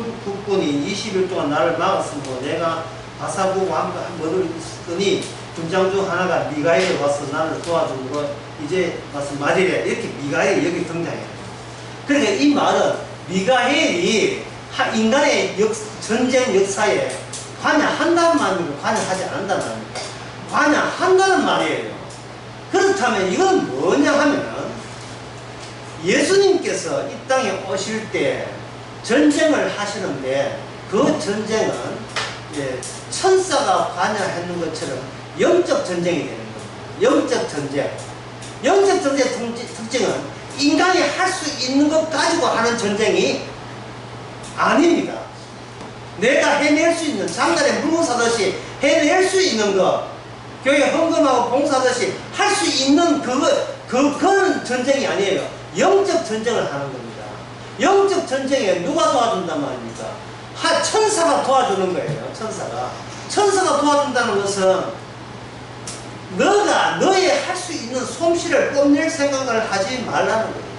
20일 동안 나를 막았으므로 내가 아사국 왕과 머리를 있었더니 군장 중 하나가 미가엘이 와서 나를 도와주므로 이제 와서 말이래. 이렇게 미가엘이 여기 등장해요. 그러니까 이 말은 미가엘이 인간의 전쟁 역사에 관여한다는 말이고 관여하지 않는다는 말입니다. 관여한다는 말이에요. 그렇다면 이건 뭐냐 하면 예수님께서 이 땅에 오실 때 전쟁을 하시는데 그 전쟁은 천사가 관여하는 것처럼 영적 전쟁이 되는 겁니다. 영적 전쟁. 영적 전쟁의 특징은 인간이 할 수 있는 것 가지고 하는 전쟁이 아닙니다. 내가 해낼 수 있는, 장날에 물건 사듯이 해낼 수 있는 것, 교회 헌금하고 봉사하듯이 할 수 있는 그런 전쟁이 아니에요. 영적 전쟁을 하는 겁니다. 영적 전쟁에 누가 도와준단 말입니까? 천사가 도와주는 거예요. 천사가 도와준다는 것은 너가 너의 할 수 있는 솜씨를 뽐낼 생각을 하지 말라는 거예요.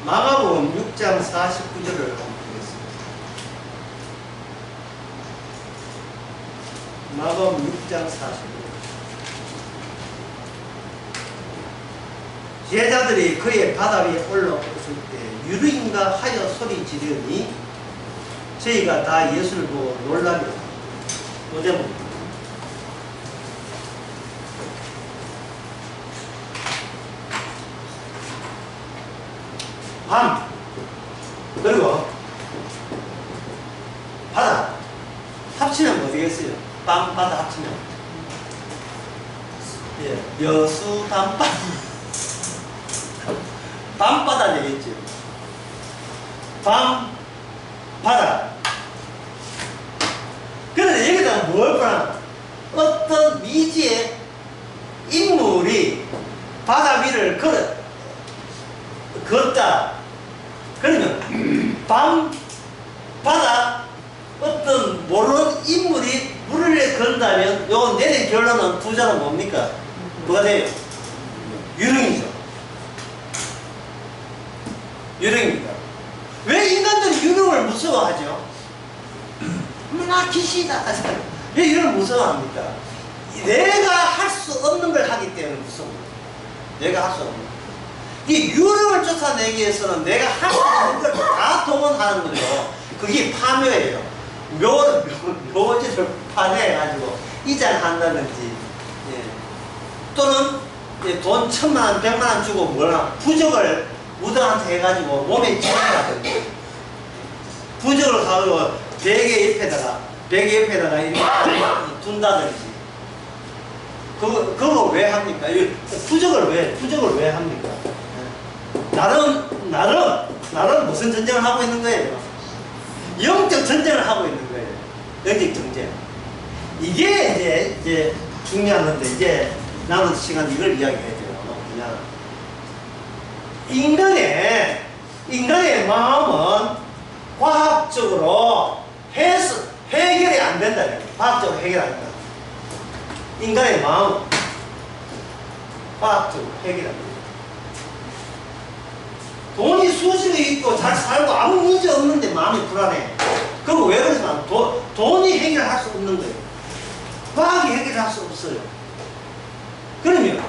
마가복음 6장 49절을 한번 보겠습니다. 마가복음 6장 49절. 제자들이 그의 바다 위에 올라왔을 때 유르인가 하여 소리 지르니 저희가 다 예수를 보고 놀라며 노제목입니다. 밤 그리고 바다 합치면 뭐 되겠어요? 밤 바다 합치면 여수 밤바다 밤바다 되겠죠. 밤 바다. 그런데 여기다 뭘 보나? 어떤 미지의 인물이 바다 위를 걷다. 그러면 밤 바다 어떤 모르는 인물이 물을 위에 건다면 요거 내린 결론은 두 자는 뭡니까? 뭐가 돼요? 유령이죠. 유령입니다. 왜 인간들이 유령을 무서워하죠? 나 귀신이다. 왜 유령을 무서워합니까? 내가 할 수 없는 걸 하기 때문에 무서워요. 내가 할 수 없는 걸. 이 유령을 쫓아내기 위해서는 내가 할 수 있는 걸 다 동원하는 거죠. 그게 파묘예요. 묘지를 파괴해가지고 이장한다든지, 또는 돈 1000만원, 100만원 주고 뭐나 부적을 무당한테 해가지고 몸에 찌른다든지, 부적을 가지고 베개 옆에다가 이렇게 둔다든지. 그거 왜 합니까? 투적을 왜 합니까? 나름 무슨 전쟁을 하고 있는 거예요? 영적 전쟁을 하고 있는 거예요. 영적 전쟁. 이게 이제 중요한 건데, 이제 남은 시간 이걸 이야기해줘요. 그냥. 인간의 마음은 과학적으로 해결이 안 된다. 과학적으로 해결 안 된다. 인간의 마음, 과학적으로 해결 안 된다. 돈이 수십이 있고 잘 살고 아무 문제 없는데 마음이 불안해. 그거 왜 그러지만 돈이 해결할 수 없는 거예요. 과학이 해결할 수 없어요. 그러면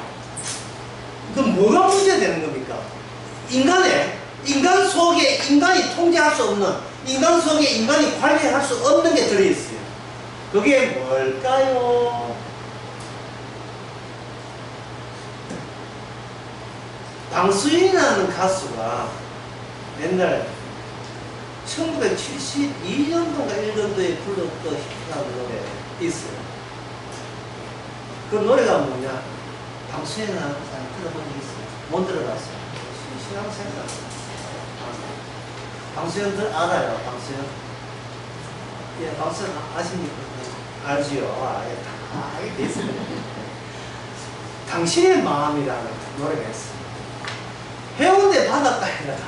그럼 뭐가 문제되는 겁니까? 인간 속에 인간이 통제할 수 없는, 인간 속에 인간이 관리할 수 없는 게 들어있어요. 그게 뭘까요? 방수인이라는 가수가 옛날 1972년도인가 1년도에 불렀던 히트라는 노래 있어요. 그 노래가 뭐냐? 방수인이라는 사람 들어본 적 있어요? 못 들어봤어요. 신앙생활. 방수인들 알아요? 방수인? 예, 방수인 아십니까? 알지요? 예, 다 알게 됐어요. 당신의 마음이라는 노래가 있어요. 해운대 바닷가에다가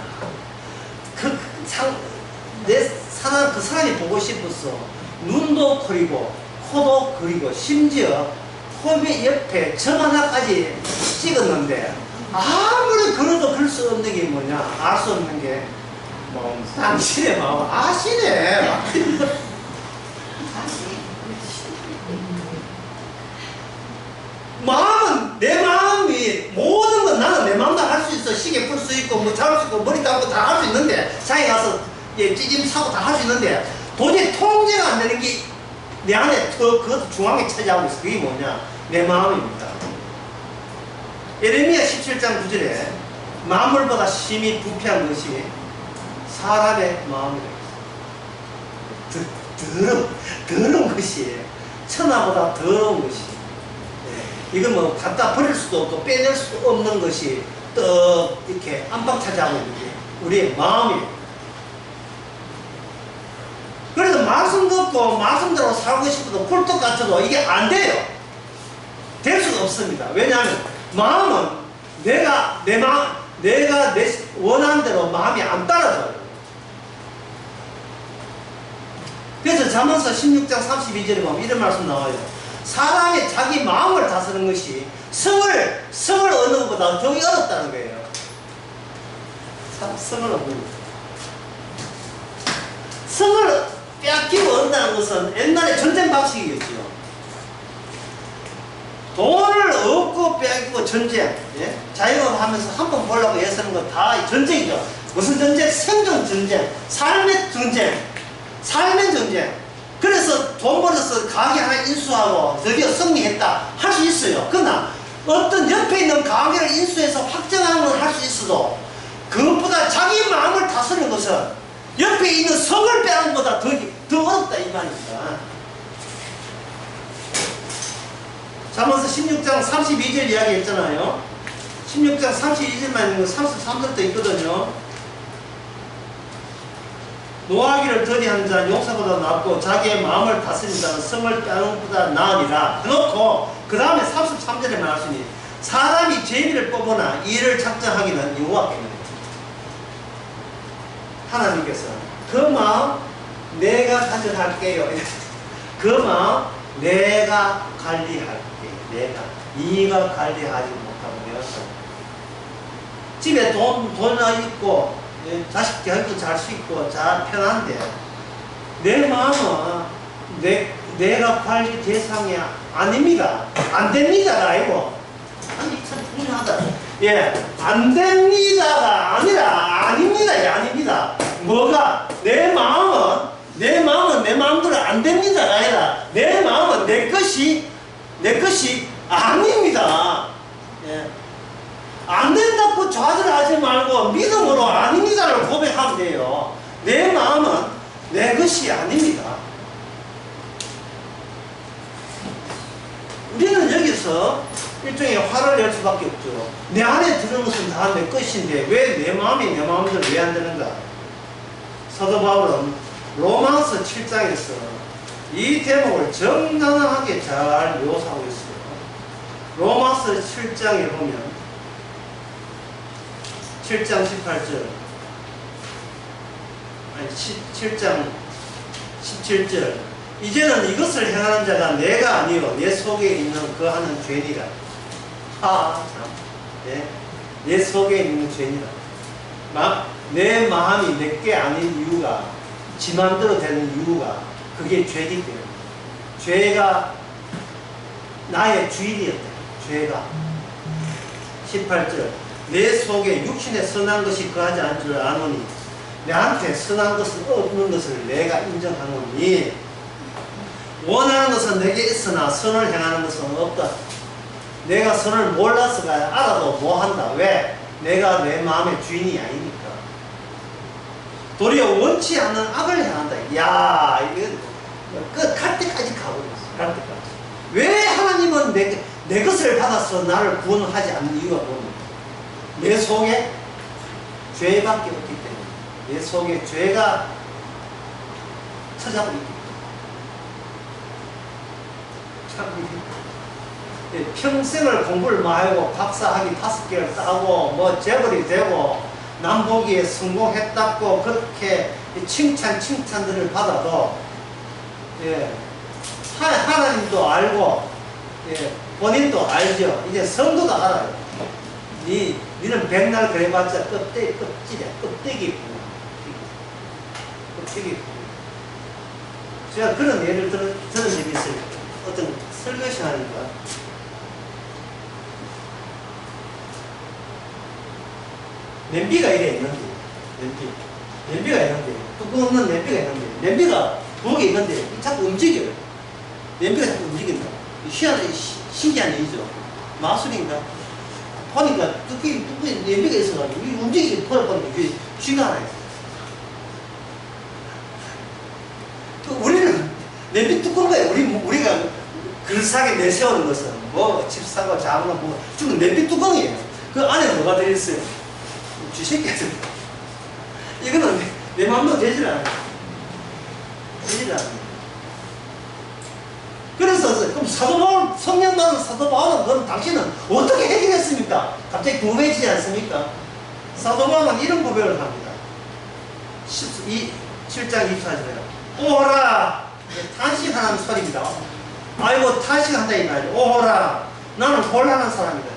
그 사람이 보고 싶었어. 눈도 그리고 코도 그리고 심지어 코비 옆에 점 하나까지 찍었는데 아무리 그려도 그릴 수 없는 게 뭐냐? 알 수 없는 게 당신의 마음 아시네. 마음은 내 마음이 모든 건 나는 내 마음도 할 수 있어. 시계 풀 수 있고 뭐 잡을 수 있고 머리 감고 다 할 수 있는데 장에 가서 찌짐 사고 다 할 수 있는데 도저히 통제가 안 되는 게 내 안에 그 중앙에 차지하고 있어. 그게 뭐냐? 내 마음입니다. 예레미야 17장 9절에 만물보다 심히 부패한 것이 사람의 마음이라고 했어요. 더러운 것이 천하보다 더러운 것이. 이건 뭐 갖다 버릴 수도 없고 빼낼 수도 없는 것이 떡 이렇게 안방 차지하고 있는 게 우리의 마음이에요. 그래서 말씀 듣고 말씀대로 살고 싶어도 꿀떡 같아도 이게 안 돼요. 될 수가 없습니다. 왜냐하면 마음은 내가 내 원하는 대로 마음이 안 따라져요. 그래서 잠언서 16장 32절에 보면 이런 말씀 나와요. 사람이 자기 마음을 다스리는 것이 성을 얻는 것보다 더 어렵다는 거예요. 성을 얻는 것. 성을 빼앗기고 얻는다는 것은 옛날에 전쟁 방식이었죠. 돈을 얻고 빼앗기고 전쟁. 예? 자영업 하면서 한 번 보려고 애쓰는 거 다 전쟁이죠. 무슨 전쟁? 생존 전쟁, 삶의 전쟁, 삶의 전쟁. 그래서 돈 벌어서 가게 하나 인수하고 드디어 승리했다 할 수 있어요. 그러나 어떤 옆에 있는 가게를 인수해서 확정하는 건 할 수 있어도 그것보다 자기 마음을 다스리는 것은 옆에 있는 성을 빼앗는 것보다 더 어렵다 이 말입니다. 잠언서 16장 32절 이야기 했잖아요. 16장 32절만 있는 거 33절도 있거든요. 노하기를 더디하는 자는 용사보다 낫고 자기의 마음을 다스리는 자는 성을 빼앗는 것보다 나으리라. 그렇고 그 다음에 33절에 말하시니 사람이 재미를 뽑거나 일을 작정하기는 여호와께는 하나님께서 그 마음 내가 가져갈게요. 그 마음 내가 관리할게. 네가 관리하지 못하면 집에 돈 있고 자식 교육도 잘 수 있고 잘 편한데 내 마음은 내가 관리 대상이 아닙니다. 안 됩니다가 아니고 아니 참 중요하다. 예, 안 됩니다가 아니라 아닙니다. 예, 아닙니다. 뭐가 내 마음은 내 마음대로 안 됩니다가 아니라 내 마음은 내 것이 아닙니다. 예. 안 된다고 좌절하지 말고 믿음으로 아닙니다를 고백하면 돼요. 내 마음은 내 것이 그것이 아닙니다. 우리는 여기서 일종의 화를 낼 수밖에 없죠. 내 안에 드는 것은 다 내 것인데 왜 내 마음이 내 마음대로 왜 안 되는가? 사도 바울은 로마서 7장에서 이 대목을 정당하게 잘 묘사하고 있어요. 로마서 7장에 보면 7장 18절 아니 7장 17절 이제는 이것을 행하는 자가 내가 아니요 내 속에 있는 그 하는 죄니라. 참. 네. 내 속에 있는 죄니라. 내 마음이 내게 아닌 이유가 지 맘대로 되는 이유가 그게 죄이기 때문에 죄가 나의 주인이었다. 죄가 18절 내 속에 육신에 선한 것이 거하지 않을 줄 아노니 내한테 선한 것은 없는 것을 내가 인정하노니 원하는 것은 내게 있으나 선을 행하는 것은 없다. 내가 선을 몰라서가 알아도 뭐한다. 왜? 내가 내 마음의 주인이 아니니까. 도리어 원치 않는 악을 행한다. 야, 이거 끝갈 때까지 가버렸어. 갈 때까지. 왜 하나님은 내 것을 받아서 나를 구원하지 않는 이유가 뭡니까? 내 속에 죄밖에 없기 때문에. 내 속에 죄가 찾아버리기 때문에. 평생을 공부를 많이 하고 박사학위 5개를 따고 뭐 재벌이 되고 남보기에 성공했다고 그렇게 칭찬들을 받아도 예, 하나님도 알고 예, 본인도 알죠. 이제 성도도 알아요. 니는 백날 그래봤자 껍데기뿐. 제가 그런 예를 들은 적이 있어요. 어떤 설교시 하니까 냄비가 이래 있는데 냄비가 있는데 뚜껑 없는 냄비가 있는데 냄비가 부엌에 있는데 자꾸 움직여요. 냄비가 자꾸 움직인다. 희한하게 신기한 일이죠. 마술인가? 보니까 뚜껑이 냄비가 있어가지고 이 움직이게 보니까 이게 쥐가 하나 있어요. 우리는 냄비 뚜껑에 우리가 글싸게 내세우는 것은 뭐 집 사고 자고 뭐 지금 냄비 뚜껑이에요. 그 안에 뭐가 들어있어요? 쥐새끼들. 이거는 내 마음대로 되질 않아요. 되질 않아요. 그래서 그럼 사도 바울, 성령 받은 사도 바울은 그럼 당신은 어떻게 해결했습니까? 갑자기 궁금해지지 않습니까? 사도 바울은 이런 고백을 합니다. 7장 24절에 오호라 탄식하는 소리입니다. 아이고 탄식한다 이 말이에요. 오호라 나는 곤란한 사람이다.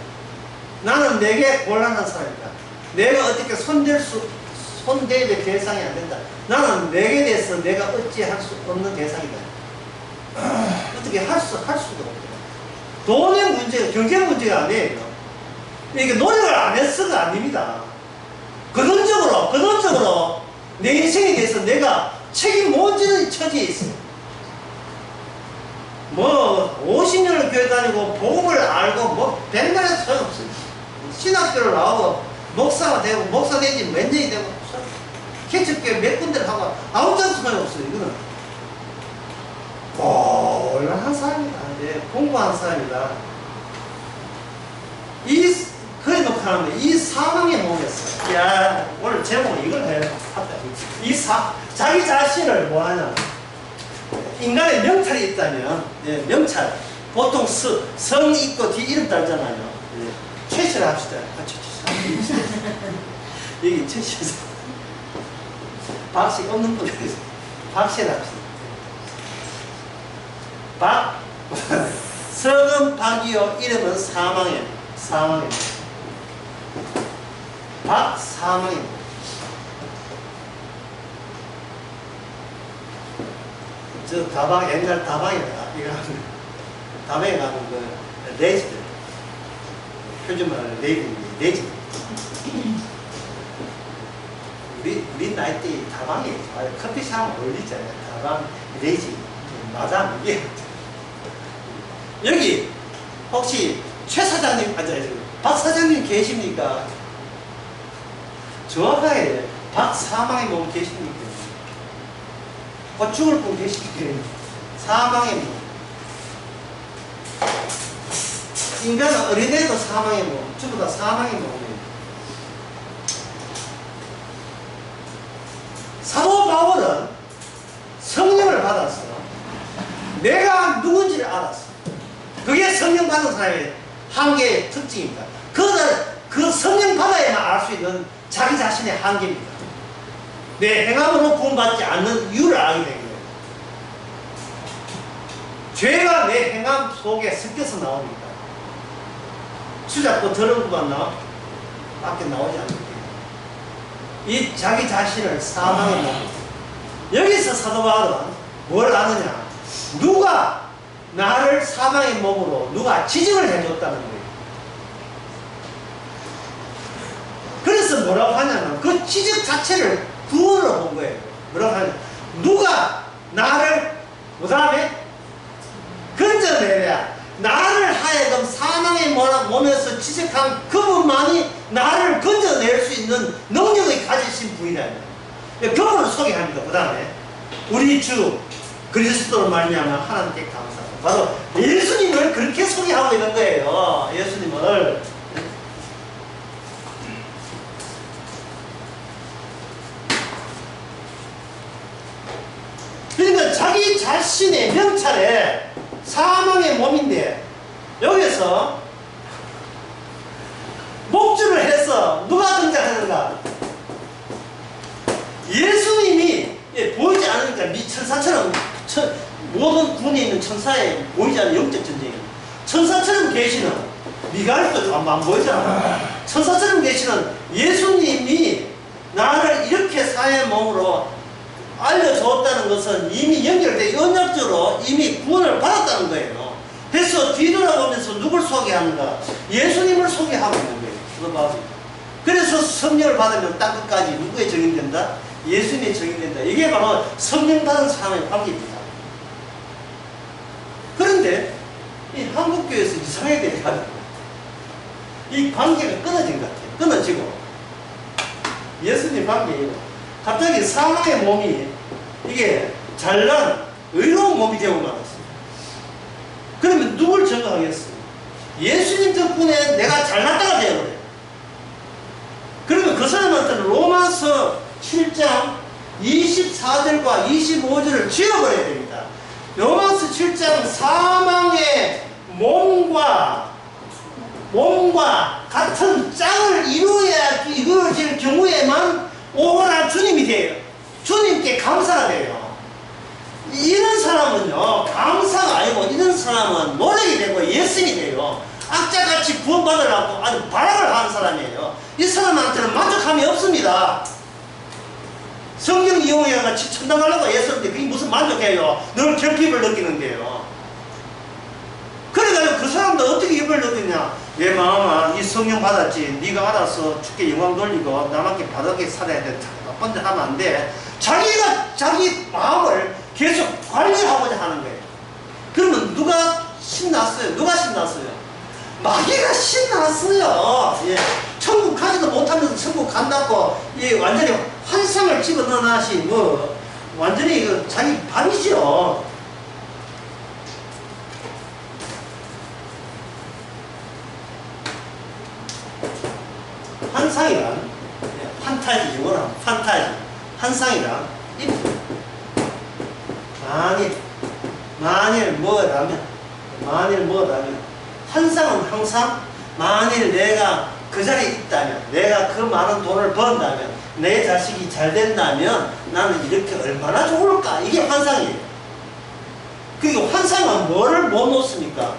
나는 내게 곤란한 사람이다. 내가 어떻게 손대의 대상이 안 된다. 나는 내게 대해서 내가 어찌할 수 없는 대상이다. 어떻게 할 수도 없다. 돈의 문제가 경제 문제가 아니에요. 이게 노력을 안 했어가 아닙니다. 근원적으로 내 인생에 대해서 내가 책임 못 지는 처지에 있어요. 뭐 50년을 교회 다니고 복음을 알고 뭐 백날에도 소용없어요. 신학교를 나오고 목사가 되고 목사 되지 몇 년이 되고 개척교회 몇 군데를 하고 아무 데도 소용없어요. 이거는 곤란한 사람이다. 네, 공부한 사람이다. 그래 놓고 하는데 이 사망의 몸에서 야 오늘 제목은 이걸 해야 자기 자신을 뭐하냐 인간의 명찰이 있다면 예, 명찰 보통 성 있고 뒤 이름 달잖아요. 예, 최씨를 합시다. 여기 최씨 박씨 없는 분들 박씨를 합시다. 성은 박이요 이름은 사망이에요. 박사망입니다. 저 다방 옛날 다방이다. 이거 다방에 가면 그 레지들 표준말로 레지. 우리 나이 때 다방이 커피숍 어울리잖아요. 다방 레지 맞아 이게 여기 혹시 최 사장님 박 사장님 계십니까? 정확하게 박사망에 몸 계십니까? 곧 죽을 분 계시기 때문에 사망의 몸. 인간은 어린애도 사망의 몸, 전부 다 사망의 몸이에요. 사도 바울은 성령을 받았어. 내가 누군지를 알았어. 그게 성령 받은 사람의 한계의 특징입니다. 그 성령 받아야만 알 수 있는 자기 자신의 한계입니다. 내 행함으로 구원받지 않는 이유를 알게 된 거예요. 죄가 내 행함 속에 섞여서 나옵니다. 수잡고 더러운 것만 나와 밖에 나오지 않는 거예요. 이 자기 자신을 사망에 놓고 여기서 사도 바울은 뭘 아느냐? 누가 나를 사망의 몸으로 누가 지정을 해줬다는 거예요. 그래서 뭐라고 하냐면 그 지적 자체를 구원으로 본 거예요. 뭐라고 하냐? 누가 나를 그 다음에 건져내랴. 나를 하여금 사망의 몸에서 지적한 그분만이 나를 건져낼 수 있는 능력을 가지신 분이다. 그분을 소개합니다. 그 다음에 우리 주 그리스도로 말미암아 하나님께 감사합니다. 바로 예수님을 그렇게 소개하고 있는 거예요. 예수님을. 그러니까 자기 자신의 명찰에 사망의 몸인데 여기서 목줄을 해서 누가 등장하는가? 예수님이 보이지 않으니까 미천사처럼 모든 군에 있는 천사에 보이지 않는 영적 전쟁이에요. 천사처럼 계시는 미가엘도 안 보이잖아. 천사처럼 계시는 예수님이 나를 이렇게 사의 몸으로 알려줬다는 것은 이미 연결돼 언약적으로 이미 구원을 받았다는 거예요. 그래서 뒤돌아보면서 누굴 소개하는가? 예수님을 소개하고 있는 거예요. 그래서 성령을 받으면 땅끝까지 누구의 적용된다? 예수님의 적용된다. 이게 바로 성령 받은 사람의 관계입니다. 그런데 이 한국교회에서 이상하게 돼가지고 이 관계가 끊어진 것 같아요. 끊어지고 예수님 관계예요. 갑자기 사망의 몸이 이게 잘난 의로운 몸이 되고 말았어요. 그러면 누굴 증거하겠어요? 예수님 덕분에 내가 잘났다가 되어버려요. 그러면 그 사람한테는 로마서 7장 24절과 25절을 지워버려야 됩니다. 로마서 7장 사망의 몸과 같은 짝을 이루어질 경우에만 오호라 주님이 돼요. 주님께 감사가 돼요. 이런 사람은요, 감사가 아니고 이런 사람은 노력이 되고 예수님이 돼요. 악자같이 구원받으려고 아주 발악을 하는 사람이에요. 이 사람한테는 만족함이 없습니다. 성경 이용해가 같이 천당하려고 애쓰는데 그게 무슨 만족해요? 늘 결핍을 느끼는데요. 그래가지고 그 사람도 어떻게 입을 느끼냐? 내 마음아, 이 성령 받았지. 네가 알아서 주께 영광 돌리고 나밖에 바르게 살아야 돼. 혼자 하면 안 돼. 자기가 자기 마음을 계속 관리하고자 하는 거예요. 그러면 누가 신났어요? 누가 신났어요? 마귀가 신났어요. 예. 천국 가지도 못하면서 천국 간다고 예, 완전히 환상을 집어넣어놨이 뭐 완전히 그 자기 반이죠. 환상이란 판타지, 영어로 판타지, 환상이란 만일 뭐라면 환상은 항상 만일 내가 그 자리에 있다면, 내가 그 많은 돈을 번다면, 내 자식이 잘 된다면 나는 이렇게 얼마나 좋을까? 이게 환상이에요. 그리고 환상은 뭐를 못 놓습니까?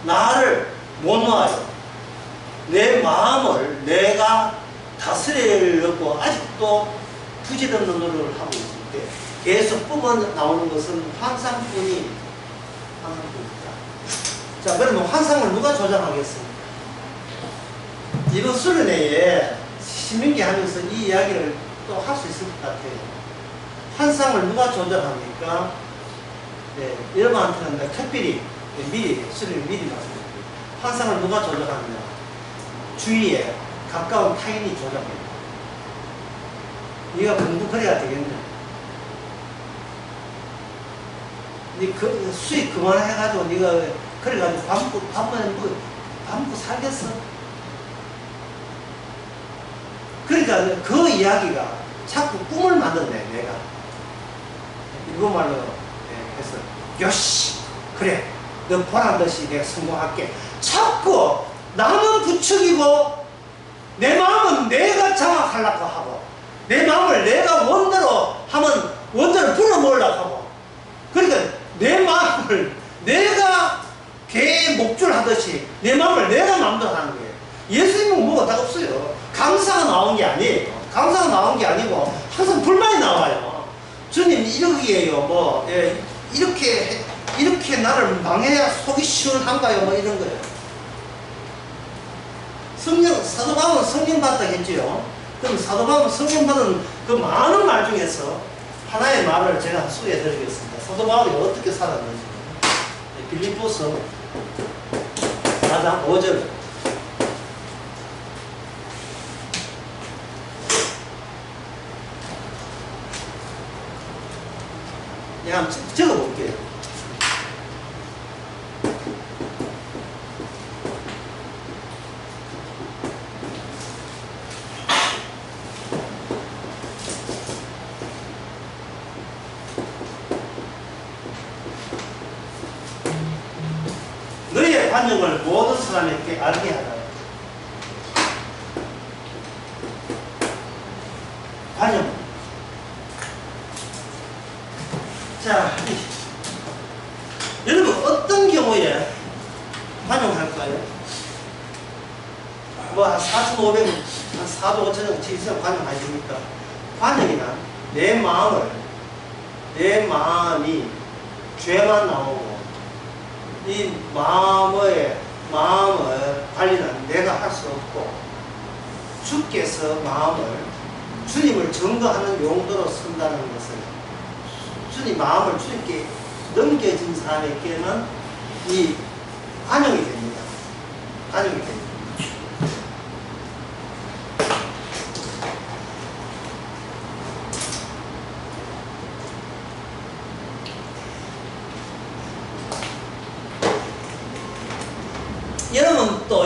나를 못 놓아요. 내 마음을 내가 다스리려고 아직도 부질없는 노력을 하고 있을 때 계속 뿜어 나오는 것은 환상뿐입니다. 자, 그러면 환상을 누가 조작하겠습니까? 이번 수련회에 신명기 하면서 이 이야기를 또 할 수 있을 것 같아요. 환상을 누가 조작합니까? 네, 여러분한테는 특별히 미리 수련회 미리 말씀드릴게요. 환상을 누가 조작하느냐? 주위에 가까운 타인이 조작해요. 네가 공부 그래야 되겠냐? 그 수익 그만해가지고 네가 그래가지고 밥 먹고 살겠어? 그러니까 그 이야기가 자꾸 꿈을 만든대 내가. 일본말로 해서 요시 그래 너 보란 듯이 내가 성공할게. 자꾸 남은 부추기고 내 마음은 내가 장악하려고 하고 내 마음을 내가 원대로 하면 원대로 불어넣으려고 하고 그러니까 내 마음을 내가 개의 목줄 하듯이 내 마음을 내가 마음대로 하는 거예요. 예수님은 뭐가 다 없어요. 강사가 나온 게 아니에요. 강사가 나온 게 아니고 항상 불만이 나와요. 주님 이러기에요. 뭐 이렇게 나를 망해야 속이 시원한가요? 뭐 이런 거예요. 사도 바울은 성령 받다 했지요. 그럼 사도 바울은 성령 받은 그 많은 말 중에서 하나의 말을 제가 소개해 드리겠습니다. 사도 바울이 어떻게 살았는지. 빌립보서 4장 5절. 한번 적어볼게요. 너희의 관용을 모든 사람에게 알게 하라. 관용. 자, 여러분 어떤 경우에 관용할까요? 뭐 한 4,500, 한 4도 5천 정도 치면 관용하십니까? 관용이란 내 마음이 죄만 나오고 이 마음을 관리는 내가 할 수 없고 주께서 주님을 증거하는 용도로 쓴다는 것을 주님 마음을 주님께 넘겨진 사람에게는 이 관용이 됩니다. 관용이 됩니다.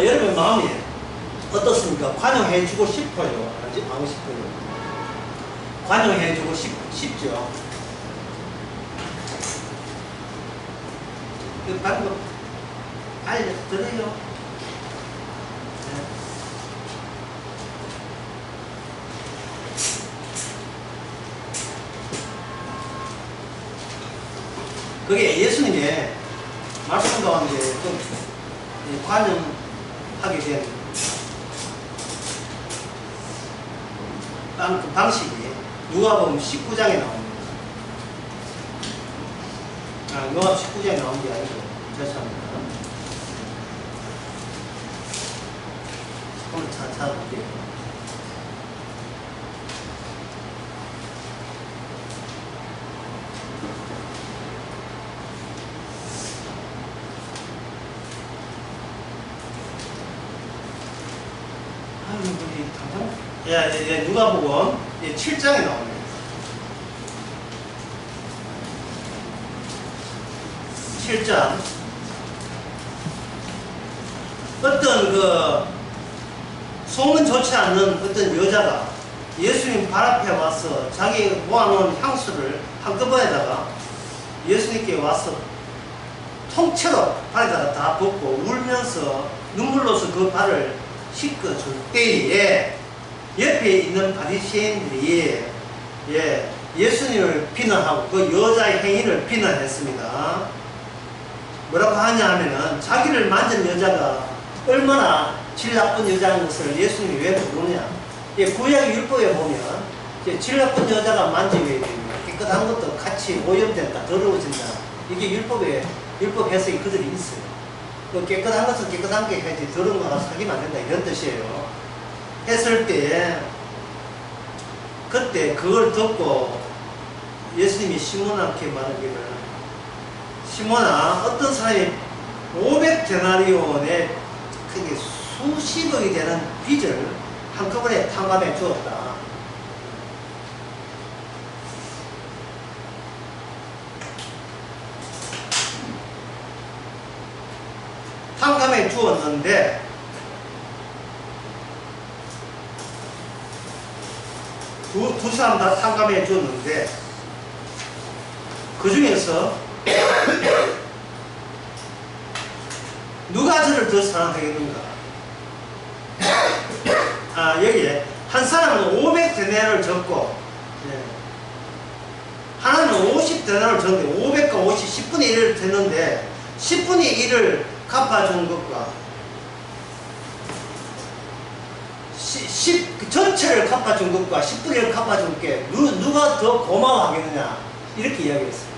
여러분 마음이 어떻습니까? 관용해주고 싶어요. 아직 하고 싶어요. 관용해주고 싶죠. 그 방법 알려드려요. 그게 예수님의 말씀 가운데 관용하게 된 그 방식이 누가복음 19장에 나옵니다. 누가복음 19장에 나온 게 아니고 죄송합니다. 한번 찾아볼게요. 누가복음 7장에 나옵니다. 7장 어떤 소문 좋지 않는 어떤 여자가 예수님 발 앞에 와서 자기 모아놓은 향수를 한꺼번에다가 예수님께 와서 통째로 발에다가 다 붓고 울면서 눈물로서 그 발을 씻겨줄 때에 옆에 있는 바리새인들이 예수님을 비난하고 그 여자의 행위를 비난했습니다. 뭐라고 하냐 하면은 자기를 만진 여자가 얼마나 질 나쁜 여자인 것을 예수님이 왜 모르냐. 구약 율법에 보면 질 나쁜 여자가 만지게 되면 깨끗한 것도 같이 오염된다, 더러워진다. 이게 율법 해석이 그들이 있어요. 깨끗한 것은 깨끗한 게 해야지 더러운 거랑 사귀면 안 된다 이런 뜻이에요. 했을 때 그때 그걸 듣고 예수님이 시몬한테 말하기를 시몬아 어떤 사람이 500데나리온의 크게 수십억이 되는 빚을 한꺼번에 탕감해 주었다. 탐감해 주었는데 두 사람 다 탐감해 주었는데 그 중에서 누가 저를 더 사랑하겠는가? 여기에 한 사람은 500데나리를 줬고 하나는 50데나리를 줬는데 500과 50, 10분의 1을 됐는데 10분의 1을 갚아준 것과 그 전체를 갚아준 것과 10분의 1을 갚아준 게 누가 더 고마워하겠느냐 이렇게 이야기했어요.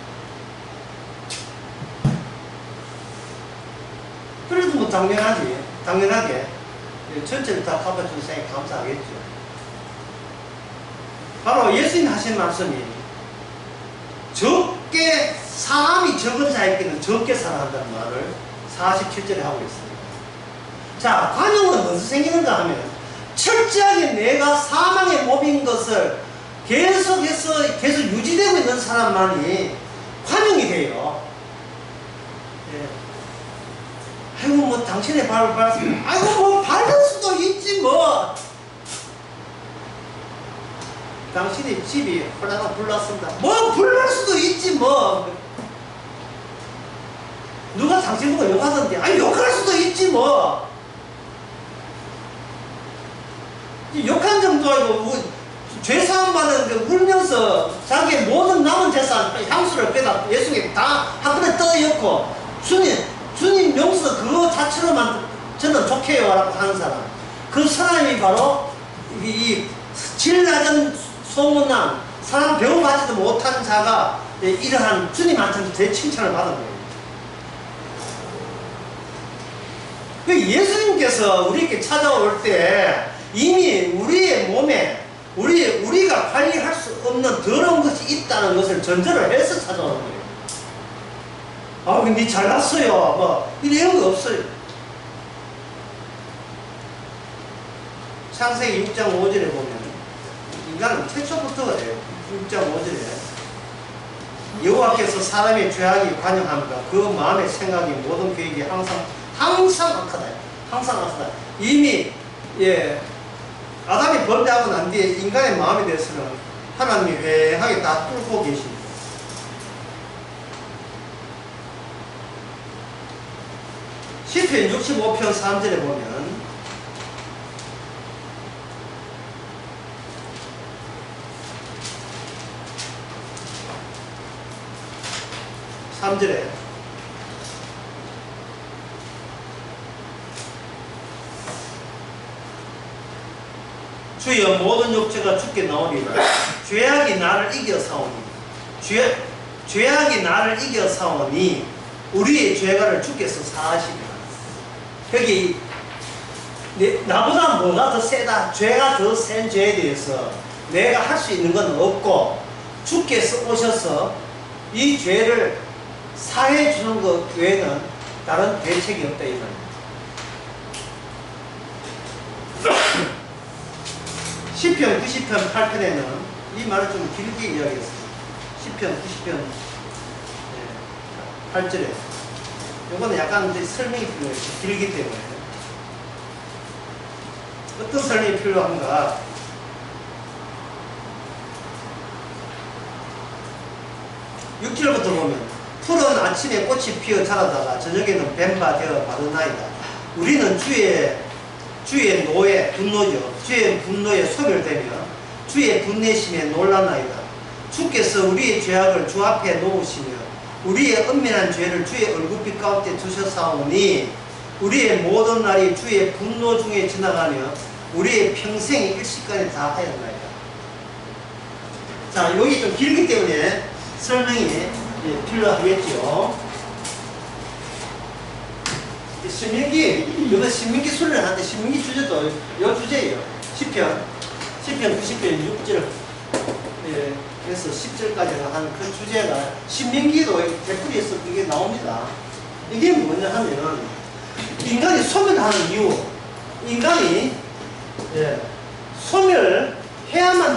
그래도 뭐 당연하게 전체를 다 갚아준 사람이 감사하겠죠. 바로 예수님 하신 말씀이 적게 사람이 적은 자에게는 적게 사랑한다는 말을 47절에 하고 있습니다. 자, 관용은 어디서 생기는가 하면 철저하게 내가 사망의 몸인 것을 계속 유지되고 있는 사람만이 관용이 돼요. 아이고 뭐 당신의 발을 밟았으면 아이고 뭐 밟을 수도 있지 뭐. 당신의 집이 홀라가 불났습니다. 뭐 불날 수도 있지 뭐. 누가 당신 보고 욕하던데 아니 욕할 수도 있지 뭐. 욕한 정도 아니고 죄사함 받은 울면서 자기의 모든 남은 재산 향수를 빼다 예수님께 다 한꺼번에 떠였고 주님 용서 그거 자체로만 저는 좋게요 라고 하는 사람, 그 사람이 바로 이 질 낮은 소문난 사람 배워가지도 못한 자가 이러한 주님한테도 대칭찬을 받은 거예요. 예수님께서 우리에게 찾아올 때 이미 우리의 몸에 우리가 관리할 수 없는 더러운 것이 있다는 것을 전제로 해서 찾아오는 거예요. 아, 근데 잘났어요. 뭐, 이런 거 없어요. 창세기 6장 5절에 보면, 인간은 최초부터 그래요. 6장 5절에. 여호와께서 사람의 죄악이 관영합니다. 그 마음의 생각이 모든 계획이 항상 악하다. 항상 악하다. 이미, 아담이 범죄하고 난 뒤에 인간의 마음에 대해서는 하나님이 회하게 다 뚫고 계십니다. 시편 65편 3절에 보면 3절에 주여 모든 육체가 죽게 나오리라. 죄악이 나를 이겨 싸우니 죄악이 나를 이겨 싸우니 우리의 죄가를 주께서 사하시리라. 여기 나보다 뭐가 더 세다, 죄가 더 센 죄에 대해서 내가 할 수 있는 건 없고 주께서 오셔서 이 죄를 사해 주는 것 외에는 다른 대책이 없다 이 말입니다. 시편 90편 8편에는 이 말을 좀 길게 이야기했습니다. 시편 90편 8절에 이거는 약간 이제 설명이 필요해요. 길기 때문에. 어떤 설명이 필요한가? 6절부터 보면 푸른 아침에 꽃이 피어 자라다가 저녁에는 뱀바 되어 마르나이다. 우리는 주의 노에 분노죠. 주의 분노에 소멸되며 주의 분내심에 놀라나이다. 주께서 우리의 죄악을 주 앞에 놓으시며 우리의 은밀한 죄를 주의 얼굴빛 가운데 두셨사오니 우리의 모든 날이 주의 분노 중에 지나가며 우리의 평생이 일시간에 다 하였나이다. 자, 여기 좀 길기 때문에 설명이 필요하겠죠. 이번 신명기 순례를 하는데 신명기 주제도 이 주제예요. 시편 90편 6절 그래서 10절까지 한 그 주제가 신명기도 댓글에서 이게 나옵니다. 이게 뭐냐 하면 인간이 소멸하는 이유, 인간이 소멸해야만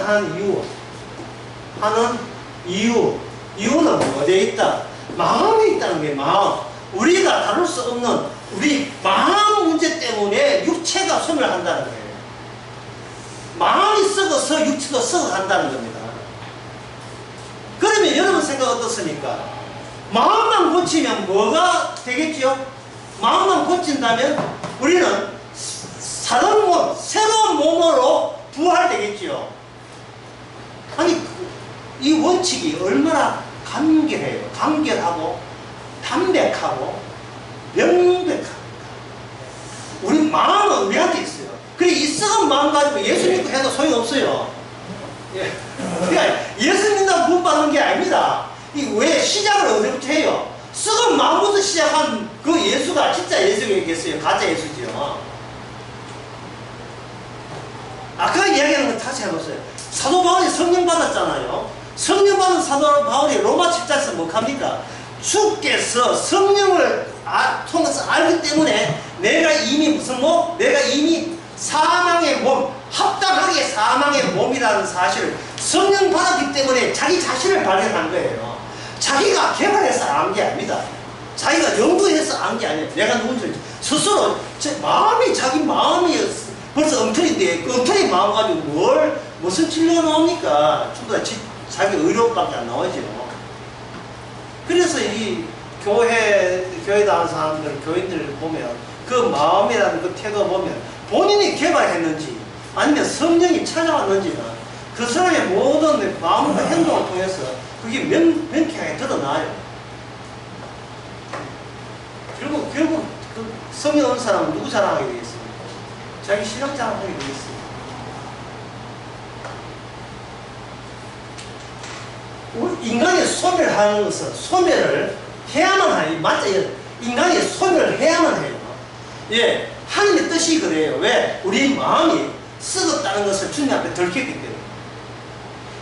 하는 이유는 어디에 있다? 마음에 있다는 게 마음. 우리가 다룰 수 없는 우리 마음 문제 때문에 육체가 소멸한다는 거예요. 마음이 썩어서 육체도 썩어간다는 겁니다. 그러면 여러분 생각 어떻습니까? 마음만 고치면 뭐가 되겠죠? 마음만 고친다면 우리는 새로운 몸으로 부활되겠죠. 아니, 이 원칙이 얼마나 간결해요. 간결하고 담백하고 명백합니다. 우리 마음은 우리한테 있어요. 그래, 이 썩은 마음 가지고 예수 믿고 해도 소용없어요. 예. 그러니까 예수 믿는다고 구원받는 게 아닙니다. 이 왜 시작을 어디부터 해요? 썩은 마음부터 시작한 그 예수가 진짜 예수겠어요? 가짜 예수지요. 아까 이야기하는 거 다시 해보세요. 사도 바울이 성령 받았잖아요. 성령 받은 사도 바울이 로마 7장에서 뭐 합니까? 주께서 성령을 통해서 알기 때문에 내가 이미 무슨 몸? 내가 이미 사망의 몸, 합당하게 사망의 몸이라는 사실을 성령 받았기 때문에 자기 자신을 발견한 거예요. 자기가 개발해서 안 게 아닙니다. 자기가 연구해서 안 게 아니에요. 내가 누군지 스스로 마음이 자기 마음이 벌써 엉터리인데 그 엉터리 마음 가지고 무슨 진료가 나옵니까? 전부 다 자기 의료밖에 안 나오죠. 그래서 이 교회 다니는 사람들, 교인들을 보면 그 마음이라는 그 태도 보면 본인이 개발했는지 아니면 성령이 찾아왔는지는 그 사람의 모든 마음과 행동을 통해서 그게 명쾌하게 드러나요. 결국 그 성령 얻은 사람은 누구 자랑하게 되겠습니까? 자기 신앙 자랑하게 되겠습니다. 인간이 소멸하는 것은 소멸을 해야만 해요. 맞죠? 인간이 소멸을 해야만 해요. 예, 하나님의 뜻이 그래요. 왜? 우리 마음이 썩었다는 것을 주님 앞에 들켰기 때문에.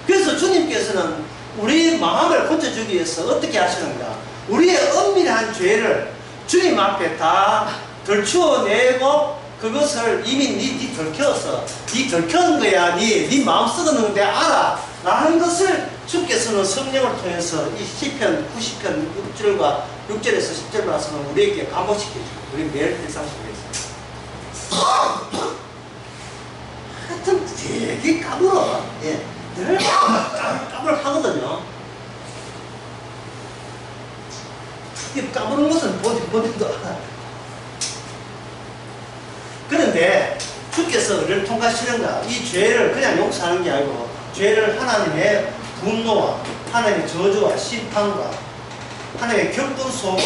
그래서 주님께서는 우리 마음을 고쳐주기 위해서 어떻게 하시는가? 우리의 엄밀한 죄를 주님 앞에 다 덜추어내고 그것을 이미 니 들켜서 니 들켜는 거야. 니 마음 썩었는데 알아. 라는 것을 주께서는 성령을 통해서 이 시편 90편 6절과 6절에서 10절 말씀을 우리에게 감복시켜주고 우리 매일 일상 속에서 하여튼 되게 까불어. 예, 늘 까불하거든요. 이 까부는 것은 본인도 알아. 그런데 주께서 우리를 통과하시는가? 이 죄를 그냥 용서하는 게 아니고 죄를 하나님의 분노와 하나님의 저주와 심판과 하나님의 격분 속에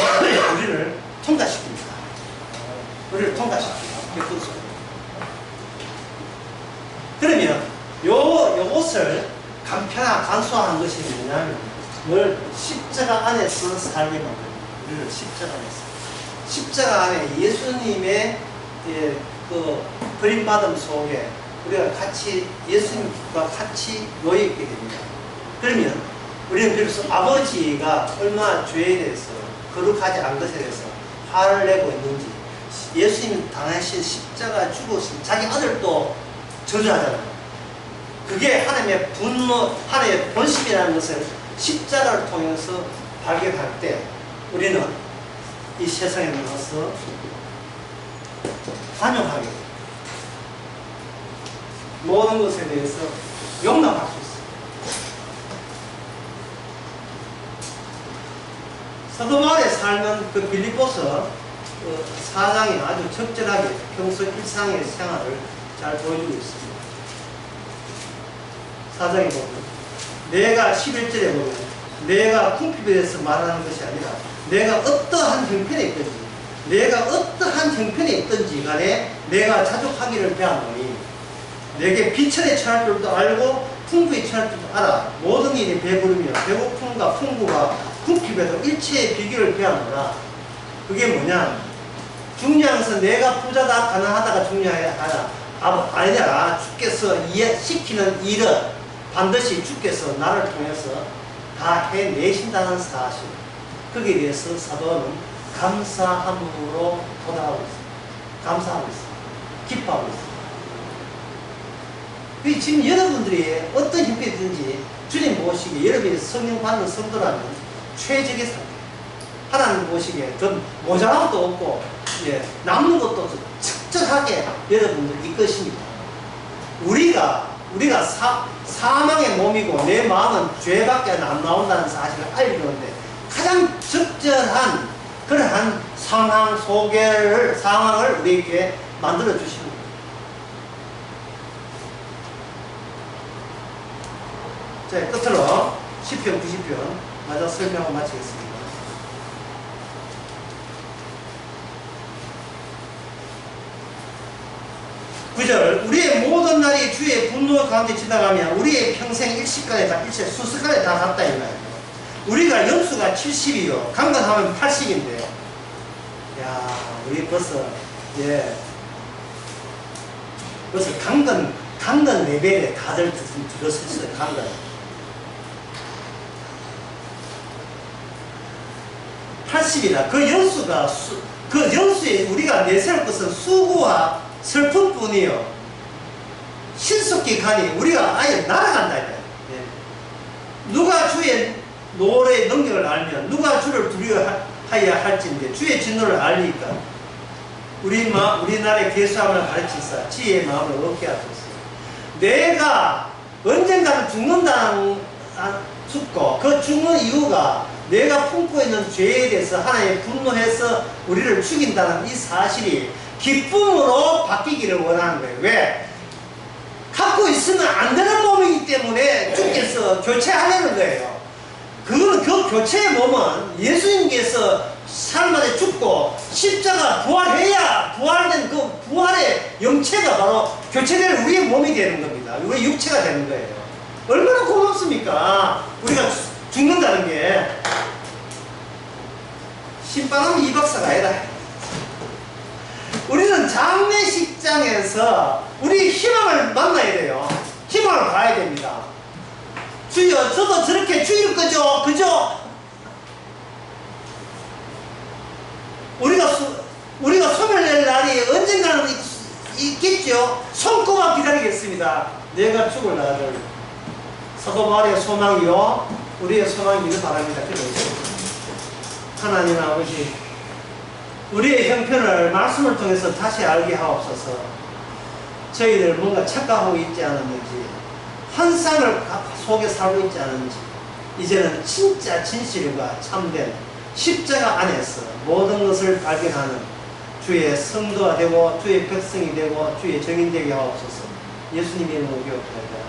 우리를 통과시킵니다. 우리를 통과시킵니다. 격분 속에. 그러면 요것을 간소화한 것이 뭐냐면 늘 십자가 안에서 살게 만듭니다. 우리를 십자가 안에서. 십자가 안에 예수님의 그 버림받음 속에 우리가 같이 예수님과 같이 놓여있게 됩니다. 그러면 우리는 비로소 아버지가 얼마나 죄에 대해서 거룩하지 않은 것에 대해서 화를 내고 있는지 예수님이 당하신 십자가 죽으신 자기 아들도 저주하잖아요. 그게 하나님의 분노, 하나님의 본심이라는 것을 십자가를 통해서 발견할 때 우리는 이 세상에 나가서 환영하게 됩니다. 모든 것에 대해서 용납할 수 있어요. 사도 바울의 삶은 그 빌립보서 그 4장이 아주 적절하게 평소 일상의 생활을 잘 보여주고 있습니다. 4장에 보면 내가 11절에 보면 내가 궁핍에 대해서 말하는 것이 아니라 내가 어떠한 형편에 있든지 내가 어떠한 형편에 있든지 간에 내가 자족하기를 배웠노니 내게 비천에 처할 줄도 알고 풍부에 처할 줄도 알아. 모든 일이 배부르며 배고픔과 풍부가 궁핍에도 일체의 비결을 배웠노라. 그게 뭐냐? 중요한 것은 내가 부자다 가난하다가 중요하다 아니라 주께서 시키는 일은 반드시 주께서 나를 통해서 다 해내신다는 사실. 거기에 대해서 사도는 감사함으로 도달하고 있습니다. 감사하고 있습니다. 기뻐하고 있습니다. 지금 여러분들이 어떤 형편이든지 주님 보시기에 여러분이 성령 받는 성도라면 최적의 상태. 하나님 보시기에 좀 모자란 것도 없고 예, 남는 것도 적절하게 여러분들 이것입니다. 우리가 사망의 몸이고 내 마음은 죄밖에 안 나온다는 사실을 알려주는데 가장 적절한 그러한 상황을 우리에게 만들어 주시는 거예요. 자, 끝으로 시편 90편 마저 설명을 마치겠습니다. 9절 우리의 모든 날이 주의 분노 가운데 지나가면 우리의 평생 일시간에 다 수수간에 다 갔다 이 말이에요. 우리가 연수가 70이요 강건하면 80인데 야 우리 벌써 벌써 강건 레벨에 다들 들어섰어요. 강건. 그 연수에 우리가 내세울 것은 수고와 슬픔뿐이요. 신속히 가니 우리가 아예 날아간다. 누가 주의 노래의 능력을 알면 누가 주를 두려워하여야 할진데 주의 진노를 알리니까 우리나라의 계수함을 가르치사 지혜의 마음을 얻게 하소서. 내가 언젠가는 죽고 그 죽는 이유가 내가 품고 있는 죄에 대해서 하나님 분노해서 우리를 죽인다는 이 사실이 기쁨으로 바뀌기를 원하는 거예요. 왜? 갖고 있으면 안 되는 몸이기 때문에 주께서 교체하려는 거예요. 그 교체의 몸은 예수님께서 사람한테 죽고 십자가 부활해야 부활된 그 부활의 영체가 바로 교체될 우리의 몸이 되는 겁니다. 우리의 육체가 되는 거예요. 얼마나 고맙습니까? 우리가 죽는다는 게 신바람 2박사가 아니라 우리는 장례식장에서 우리 희망을 만나야 돼요. 희망을 봐야 됩니다. 주여 저도 저렇게 죽일 거죠? 그죠? 우리가 소멸될 날이 언젠가는 있겠죠? 손꼽아 기다리겠습니다. 내가 죽을 날을 사도 바울의 소망이요 우리의 소망이기를 바랍니다. 하나님 아버지 우리의 형편을 말씀을 통해서 다시 알게 하옵소서. 저희들 뭔가 착각하고 있지 않았는지 환상을 속에 살고 있지 않은지 이제는 진짜 진실과 참된 십자가 안에서 모든 것을 발견하는 주의 성도가 되고 주의 백성이 되고 주의 정인 되게 하옵소서. 예수님의 이름으로 기도합니다.